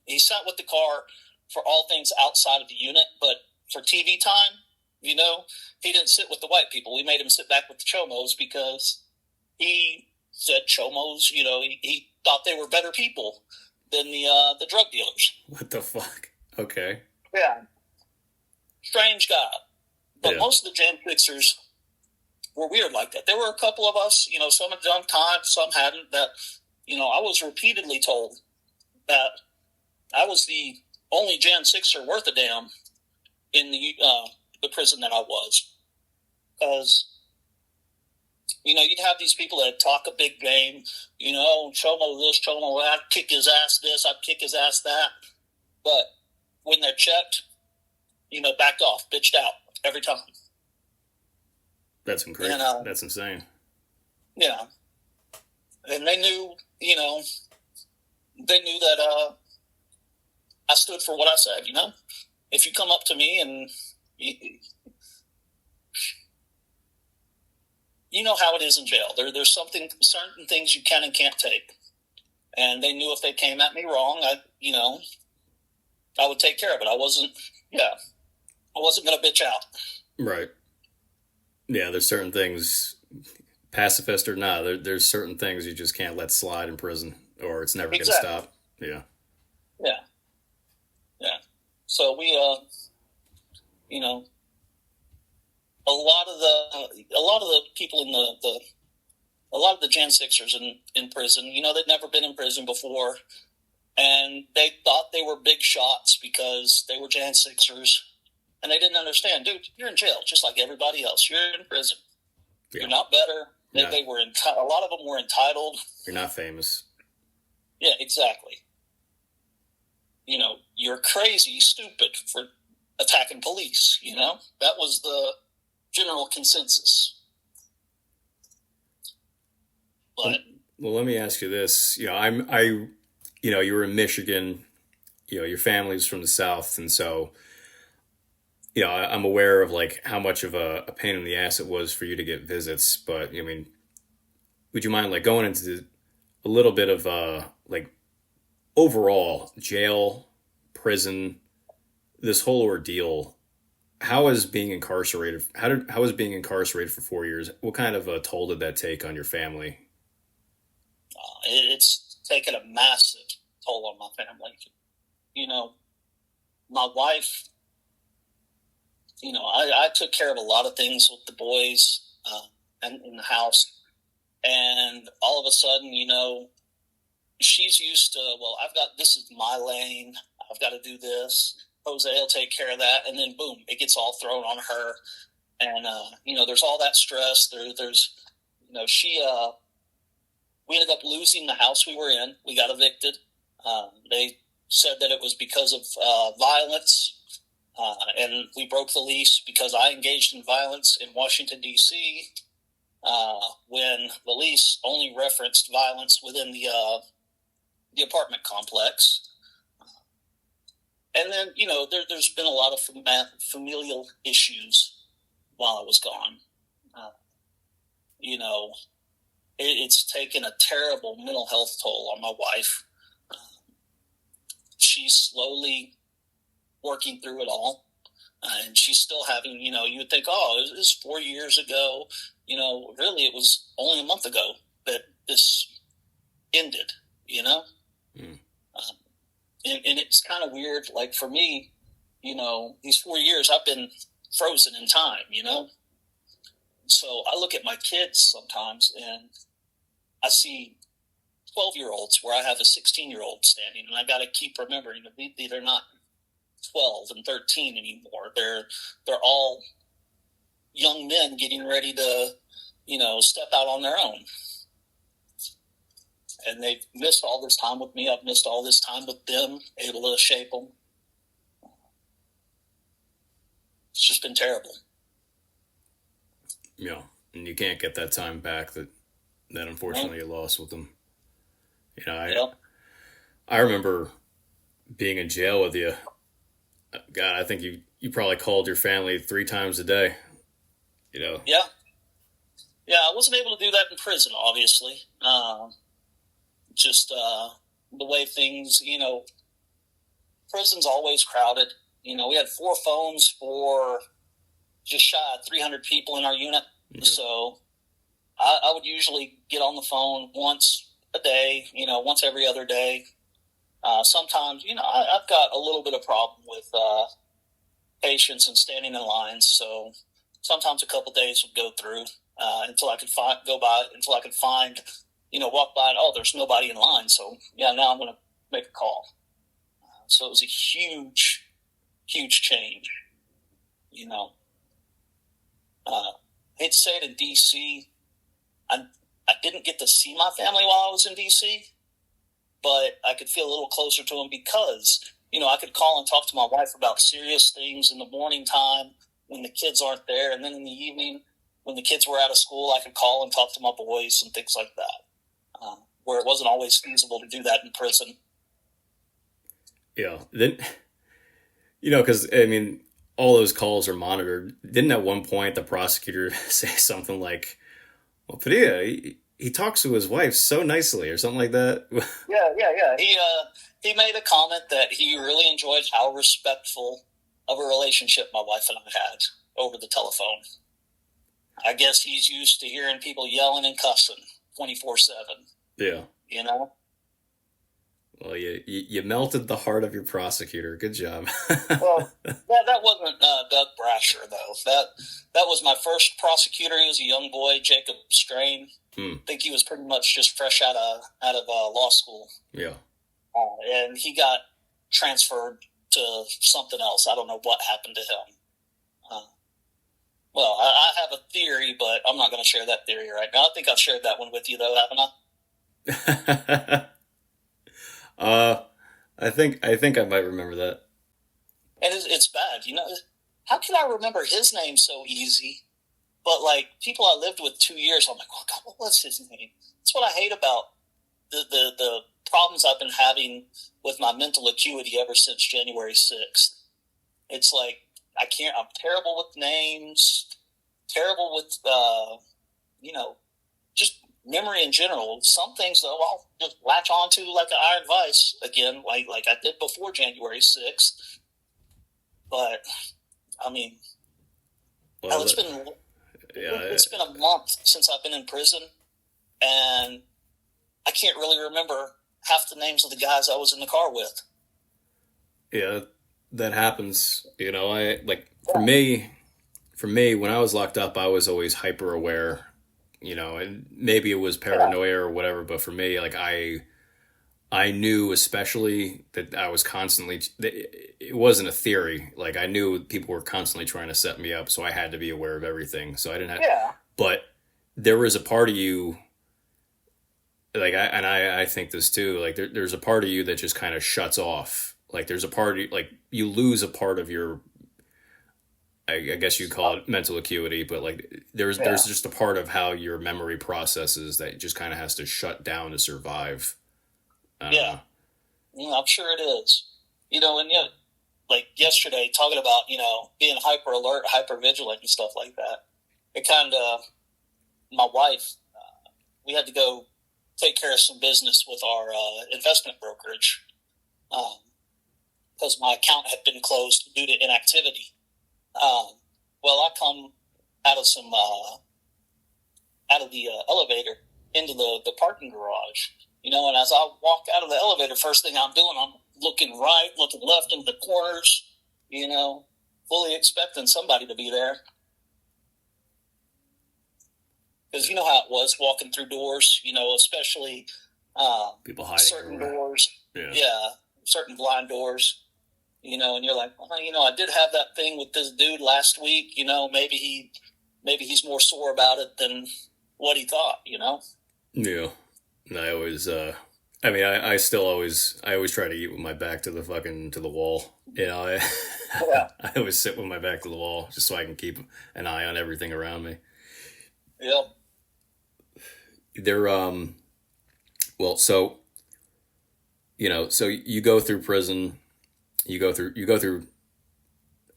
He sat with the car for all things outside of the unit, but for TV time, he didn't sit with the white people. We made him sit back with the chomos because he said chomos, he thought they were better people than the drug dealers. What the fuck? Okay. Yeah. Strange guy. But Yeah. most of the Jan 6ers were weird like that. There were a couple of us, some had done time, some hadn't, that, I was repeatedly told that I was the only Jan 6er worth a damn in the prison that I was. Because, you'd have these people that talk a big game, chomo this, chomo that, I'd kick his ass this, I'd kick his ass that. But when they're checked, backed off, bitched out every time. That's incredible. And, that's insane. Yeah. And they knew, that I stood for what I said, If you come up to me and you know how it is in jail. There's certain things you can and can't take. And they knew if they came at me wrong, I would take care of it. I wasn't going to bitch out. Right. Yeah, there's certain things, pacifist or not, there's certain things you just can't let slide in prison, or it's never going to stop. Yeah. Yeah. Yeah. So we, a lot of the people in a lot of the Jan Sixers in prison, they'd never been in prison before, and they thought they were big shots because they were Jan Sixers, and they didn't understand, dude. You're in jail just like everybody else. You're in prison. Yeah. You're not better. They were a lot of them were entitled. You're not famous. Yeah, exactly. You're crazy, stupid for attacking police. That was the general consensus. But well, let me ask you this. You were in Michigan. Your family's from the South, and so I'm aware of like how much of a pain in the ass it was for you to get visits. But I mean, would you mind like going into a little bit of like overall jail, prison, this whole ordeal? How was being incarcerated? How was being incarcerated for 4 years? What kind of a toll did that take on your family? It's taken a massive toll on my family. My wife. I took care of a lot of things with the boys and in the house, and all of a sudden, she's used to, well, this is my lane. I've got to do this. Jose will take care of that. And then boom, it gets all thrown on her. And, there's all that stress. There's, we ended up losing the house we were in. We got evicted. They said that it was because of violence. And we broke the lease because I engaged in violence in Washington, D.C., when the lease only referenced violence within the apartment complex. And then, there's been a lot of familial issues while I was gone. It's taken a terrible mental health toll on my wife. She's slowly working through it all. And she's still having, you would think, oh, it was 4 years ago. Really it was only a month ago that this ended, Mm. And it's kind of weird. Like for me, these 4 years I've been frozen in time, So I look at my kids sometimes and I see 12-year-olds where I have a 16-year-old standing, and I got to keep remembering that they're not 12 and 13 anymore. They're all young men getting ready to, step out on their own. And they've missed all this time with me. I've missed all this time with them, able to shape them. It's just been terrible. Yeah, and you can't get that time back that unfortunately you lost with them. I remember being in jail with you. God, I think you probably called your family 3 times a day. Yeah. Yeah, I wasn't able to do that in prison, obviously. Just the way things, prison's always crowded. We had 4 phones for just shy of 300 people in our unit. Yeah. So I would usually get on the phone once a day, once every other day. Sometimes, I've got a little bit of problem with patience and standing in lines. So sometimes a couple days would go through until I could find, walk by and, oh, there's nobody in line. So, yeah, now I'm going to make a call. So it was a huge, huge change, hate to say it, in D.C., I didn't get to see my family while I was in D.C., but I could feel a little closer to them because, I could call and talk to my wife about serious things in the morning time when the kids aren't there. And then in the evening, when the kids were out of school, I could call and talk to my boys and things like that, where it wasn't always feasible to do that in prison. Yeah. Then, because, all those calls are monitored. Didn't at one point the prosecutor say something like, well, Padilla, he talks to his wife so nicely or something like that? Yeah. He made a comment that he really enjoyed how respectful of a relationship my wife and I had over the telephone. I guess he's used to hearing people yelling and cussing 24/7. Yeah. Well, Well, you melted the heart of your prosecutor. Good job. Well, that wasn't Doug Brasher though. That was my first prosecutor. He was a young boy, Jacob Strain. Hmm. I think he was pretty much just fresh out of law school. Yeah. And he got transferred to something else. I don't know what happened to him. Well, I have a theory, but I'm not going to share that theory right now. I think I've shared that one with you, though, haven't I? I think I might remember that. And it's bad, you know. How can I remember his name so easy? But like people I lived with 2 years, I'm like, oh God, what was his name? That's what I hate about the problems I've been having with my mental acuity ever since January 6th. It's like I can't. I'm terrible with names. Terrible with just memory in general. Some things though, I'll just latch onto like an iron vice again, like I did before January 6th. But I mean, Well, it's been a month since I've been in prison, and I can't really remember half the names of the guys I was in the car with. Yeah, that happens. You know, I like for me, when I was locked up, I was always hyper aware. You know, and maybe it was paranoia or whatever, but for me, like I knew especially that I was constantly. It wasn't a theory. Like I knew people were constantly trying to set me up, so I had to be aware of everything. So I didn't have. Yeah. But there was a part of you, like I think this too. Like there's a part of you that just kind of shuts off. Like there's a part of, like you lose a part of your. I guess you'd call it mental acuity, but like there's just a part of how your memory processes that just kind of has to shut down to survive. Yeah, I'm sure it is. You know, and yet, like yesterday, talking about being hyper alert, hyper vigilant, and stuff like that. It kind of my wife. We had to go take care of some business with our investment brokerage because my account had been closed due to inactivity. Well, I come out of the elevator into the parking garage, and as I walk out of the elevator, first thing I'm doing, I'm looking right, looking left into the corners, fully expecting somebody to be there. Because you know how it was walking through doors, especially people hiding certain doors. Yeah, certain blind doors. And you're like, well, I did have that thing with this dude last week. Maybe he's more sore about it than what he thought. Yeah. And I always, I still always try to eat with my back to the wall. I always sit with my back to the wall just so I can keep an eye on everything around me. Yep. Well, so you go through prison. You go through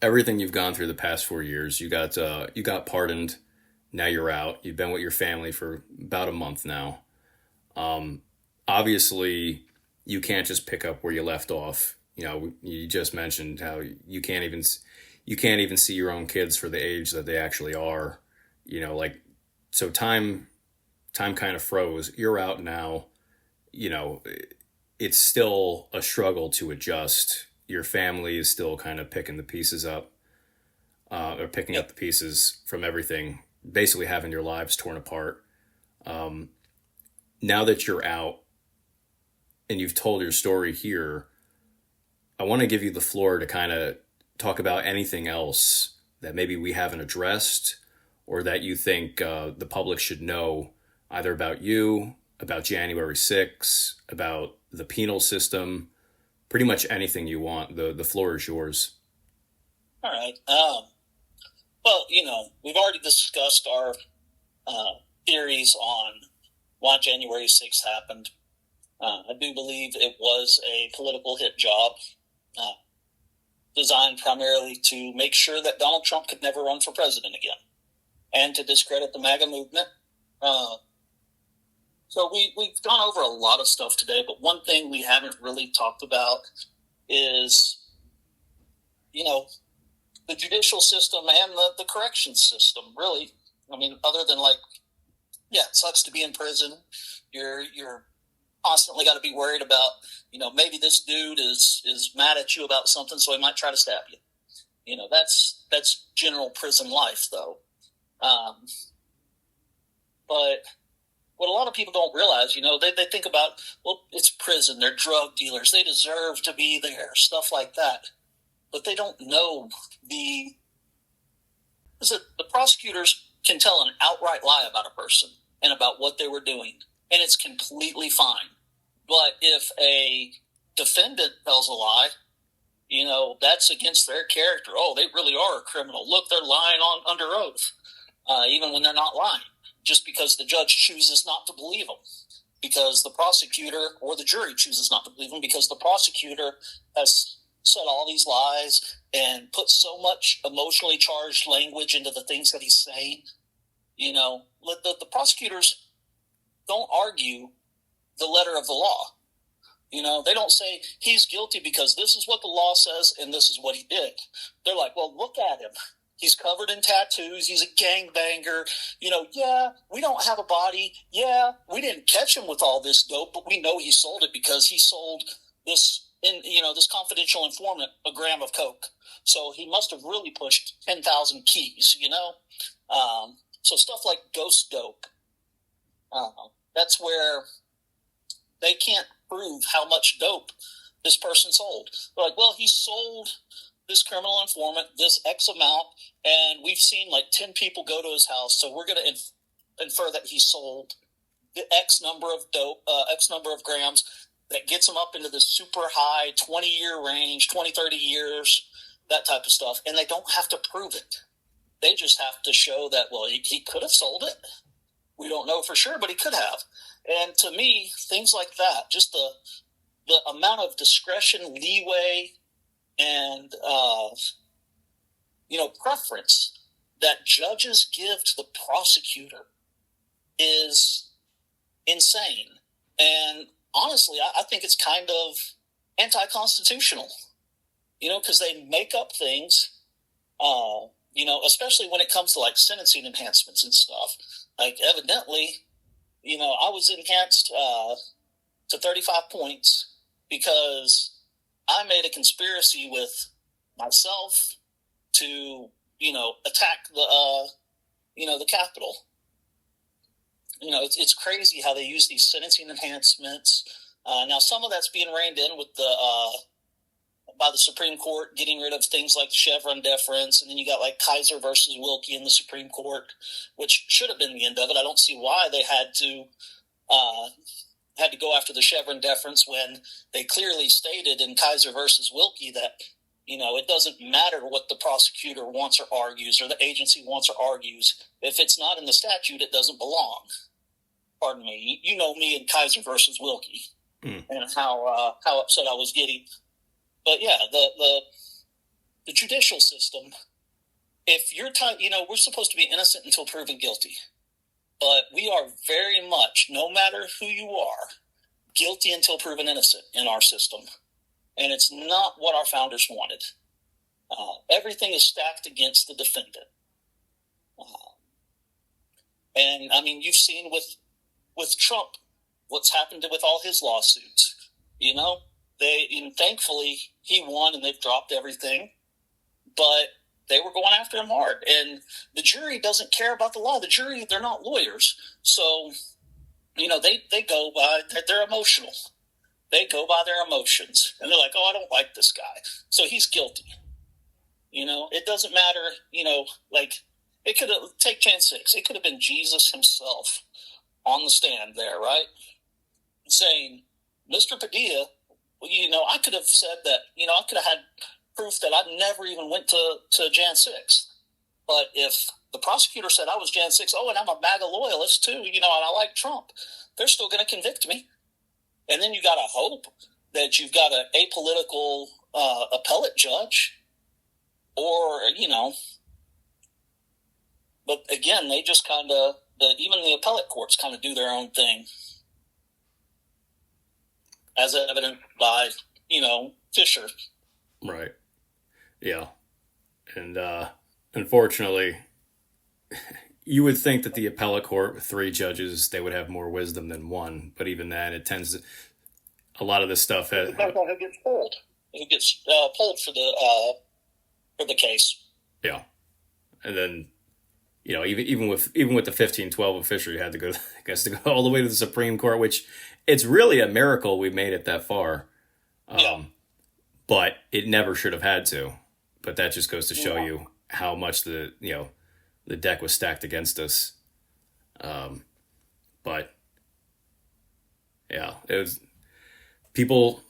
everything you've gone through the past 4 years. You got pardoned. Now you're out. You've been with your family for about a month now. Obviously, you can't just pick up where you left off. You just mentioned how you can't even see your own kids for the age that they actually are. So time kind of froze. You're out now. It's still a struggle to adjust. Your family is still kind of picking the pieces up, or picking up the pieces from everything, basically having your lives torn apart. Now that you're out and you've told your story here, I want to give you the floor to kind of talk about anything else that maybe we haven't addressed or that you think the public should know, either about you, about January 6th, about the penal system. Pretty much anything you want. The floor is yours. All right. Well, we've already discussed our theories on why January 6th happened. I do believe it was a political hit job designed primarily to make sure that Donald Trump could never run for president again and to discredit the MAGA movement. So we've gone over a lot of stuff today, but one thing we haven't really talked about is, the judicial system and the corrections system, really. I mean, other than it sucks to be in prison. You're constantly got to be worried about, maybe this dude is mad at you about something, so he might try to stab you. That's general prison life, though. But what a lot of people don't realize, they think about, well, it's prison, they're drug dealers, they deserve to be there, stuff like that. But they don't know the prosecutors can tell an outright lie about a person and about what they were doing, and it's completely fine. But if a defendant tells a lie, that's against their character. Oh, they really are a criminal. Look, they're lying under oath, even when they're not lying, just because the judge chooses not to believe them, because the prosecutor or the jury chooses not to believe them, because the prosecutor has said all these lies and put so much emotionally charged language into the things that he's saying. The prosecutors don't argue the letter of the law. They don't say he's guilty because this is what the law says and this is what he did. They're like, well, look at him. He's covered in tattoos. He's a gangbanger. Yeah, we don't have a body. Yeah, we didn't catch him with all this dope, but we know he sold it because he sold this this confidential informant a gram of coke. So he must have really pushed 10,000 keys, So stuff like ghost dope, that's where they can't prove how much dope this person sold. They're like, well, he sold this criminal informant this X amount, and we've seen like 10 people go to his house, so we're going to infer that he sold the X number of dope, X number of grams that gets him up into this super high 20-year range, 20, 30 years, that type of stuff, and they don't have to prove it. They just have to show that, well, he could have sold it. We don't know for sure, but he could have. And to me, things like that, just the amount of discretion, leeway, and preference that judges give to the prosecutor is insane. And honestly, I think it's kind of anti-constitutional, because they make up things, especially when it comes to like sentencing enhancements and stuff. Like evidently, I was enhanced to 35 points because I made a conspiracy with myself to, attack the Capitol. It's crazy how they use these sentencing enhancements. Now, some of that's being reined in with by the Supreme Court getting rid of things like Chevron deference, and then you got like Kaiser versus Wilkie in the Supreme Court, which should have been the end of it. I don't see why they had to go after the Chevron deference when they clearly stated in Kaiser versus Wilkie that it doesn't matter what the prosecutor wants or argues, or the agency wants or argues. If it's not in the statute, it doesn't belong. Pardon me. You know me in Kaiser versus Wilkie, and how upset I was getting. But yeah, the judicial system, if you're we're supposed to be innocent until proven guilty, but we are very much, no matter who you are, guilty until proven innocent in our system. And it's not what our founders wanted. Everything is stacked against the defendant. And I mean, you've seen with Trump, what's happened with all his lawsuits, thankfully he won and they've dropped everything, but they were going after him hard. And the jury doesn't care about the law. The jury, they're not lawyers. So, they go by, they're emotional. They go by their emotions. And they're like, oh, I don't like this guy, so he's guilty. It doesn't matter, it could have, take Jan 6, it could have been Jesus himself on the stand there, right? Saying, Mr. Padilla, I could have said that, I could have had proof that I never even went to Jan 6. But if the prosecutor said I was Jan 6, and I'm a MAGA loyalist too, and I like Trump, they're still going to convict me. And then you got to hope that you've got an apolitical appellate judge, or, but again, they just kind of, even the appellate courts kind of do their own thing, as evident by, Fisher. Right. Yeah. And unfortunately, you would think that the appellate court with three judges, they would have more wisdom than one, but even then, it tends to, a lot of this stuff. It depends on who gets pulled. Who gets pulled for the case? Yeah, and then even with the 1512 official, you had to go, I guess, to go all the way to the Supreme Court, which it's really a miracle we made it that far. Yeah. But it never should have had to. But that just goes to show you how much the deck was stacked against us. But yeah, it was people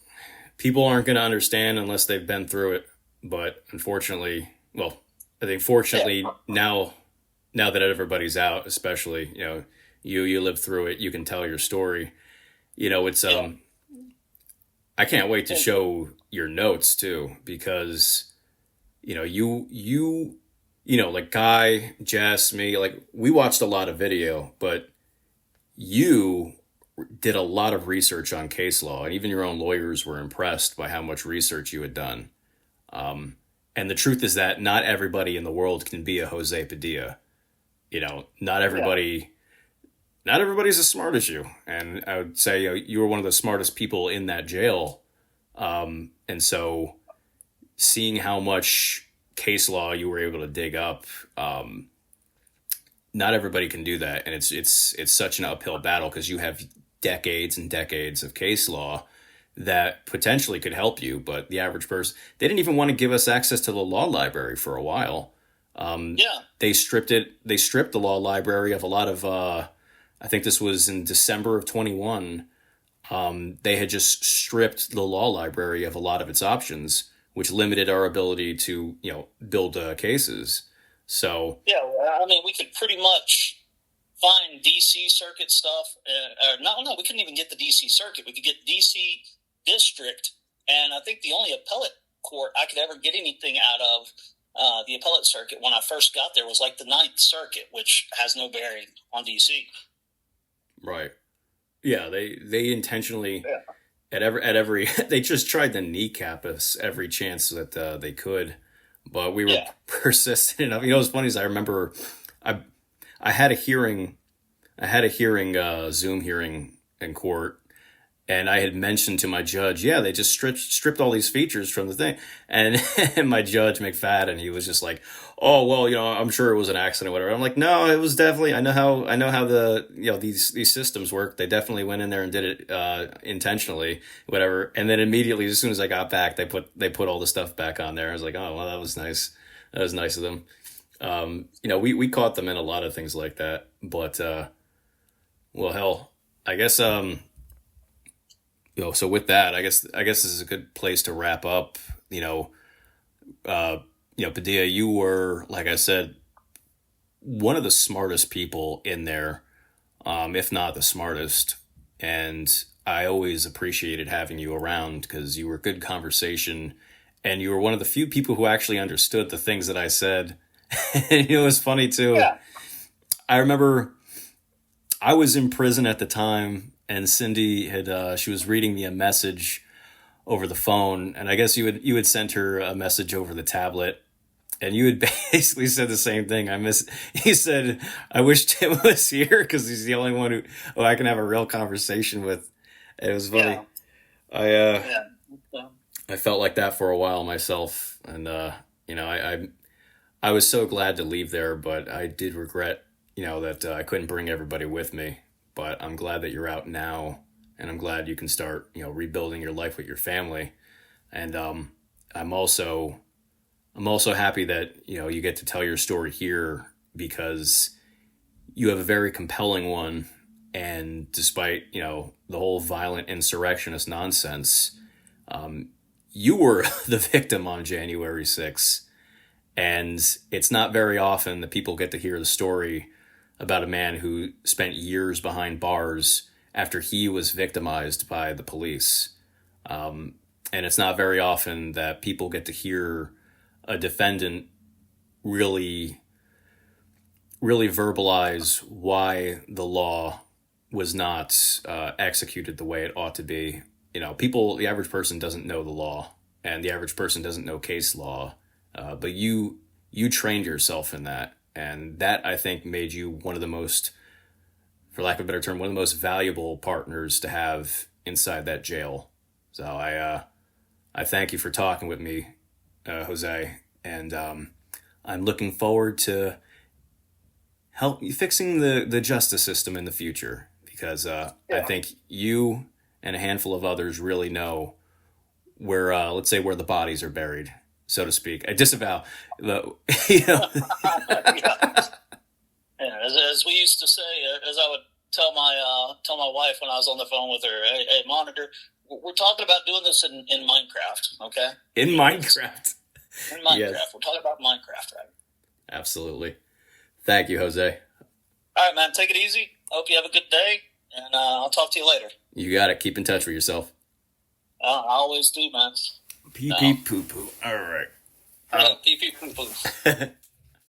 aren't going to understand unless they've been through it. But unfortunately, well, I think fortunately now that everybody's out, especially you live through it, you can tell your story. It's I can't wait to show your notes too, because like Guy, Jess, me, like we watched a lot of video, but you did a lot of research on case law, and even your own lawyers were impressed by how much research you had done. And the truth is that not everybody in the world can be a Jose Padilla. Not everybody's as smart as you. And I would say you were one of the smartest people in that jail. And so seeing how much case law you were able to dig up, not everybody can do that. And it's such an uphill battle because you have decades and decades of case law that potentially could help you. But the average person, they didn't even want to give us access to the law library for a while. They stripped the law library of a lot of, I think this was in December of 21. They had just stripped the law library of a lot of its options, which limited our ability to, build cases. So yeah, I mean, we could pretty much find DC circuit stuff. No, we couldn't even get the DC circuit. We could get DC district, and I think the only appellate court I could ever get anything out of the appellate circuit when I first got there was like the Ninth Circuit, which has no bearing on DC. Right. Yeah, they intentionally at every they just tried to kneecap us every chance that they could, but we were persistent enough. What's funny is I remember I had a hearing, Zoom hearing in court. And I had mentioned to my judge, they just stripped all these features from the thing. And my judge, McFadden, he was just like, oh, well, I'm sure it was an accident or whatever. I'm like, no, it was definitely, I know how the, these systems work. They definitely went in there and did it intentionally, whatever. And then immediately, as soon as I got back, they put all the stuff back on there. I was like, oh, well, that was nice. That was nice of them. We caught them in a lot of things like that. But, well, hell, I guess, so with that, I guess this is a good place to wrap up. Padilla, you were, like I said, one of the smartest people in there, if not the smartest. And I always appreciated having you around because you were good conversation, and you were one of the few people who actually understood the things that I said. And it was funny too. Yeah. I remember I was in prison at the time. And Cindy had she was reading me a message over the phone, and I guess you had sent her a message over the tablet, and you had basically said the same thing. He said, I wish Tim was here because he's the only one who I can have a real conversation with. And it was funny. Yeah. I felt like that for a while myself, and I was so glad to leave there, but I did regret that I couldn't bring everybody with me. But I'm glad that you're out now, and I'm glad you can start, rebuilding your life with your family. And I'm also happy that you get to tell your story here because you have a very compelling one. And despite the whole violent insurrectionist nonsense, you were the victim on January 6th, and it's not very often that people get to hear the story about a man who spent years behind bars after he was victimized by the police. And it's not very often that people get to hear a defendant really, really verbalize why the law was not executed the way it ought to be. The average person doesn't know the law, and the average person doesn't know case law. But you trained yourself in that. And that, I think, made you one of the most, for lack of a better term, one of the most valuable partners to have inside that jail. So I thank you for talking with me, Jose, and I'm looking forward to fixing the justice system in the future, because I think you and a handful of others really know where, let's say, where the bodies are buried, so to speak. I disavow the, As we used to say, as I would tell my wife when I was on the phone with her, hey monitor, we're talking about doing this in Minecraft, okay? In Minecraft. In Minecraft. Yes. We're talking about Minecraft, right? Absolutely. Thank you, Jose. All right, man. Take it easy. Hope you have a good day, and I'll talk to you later. You got it. Keep in touch with yourself. I always do, man. Pee pee poo poo. All right. Pee pee poo poo.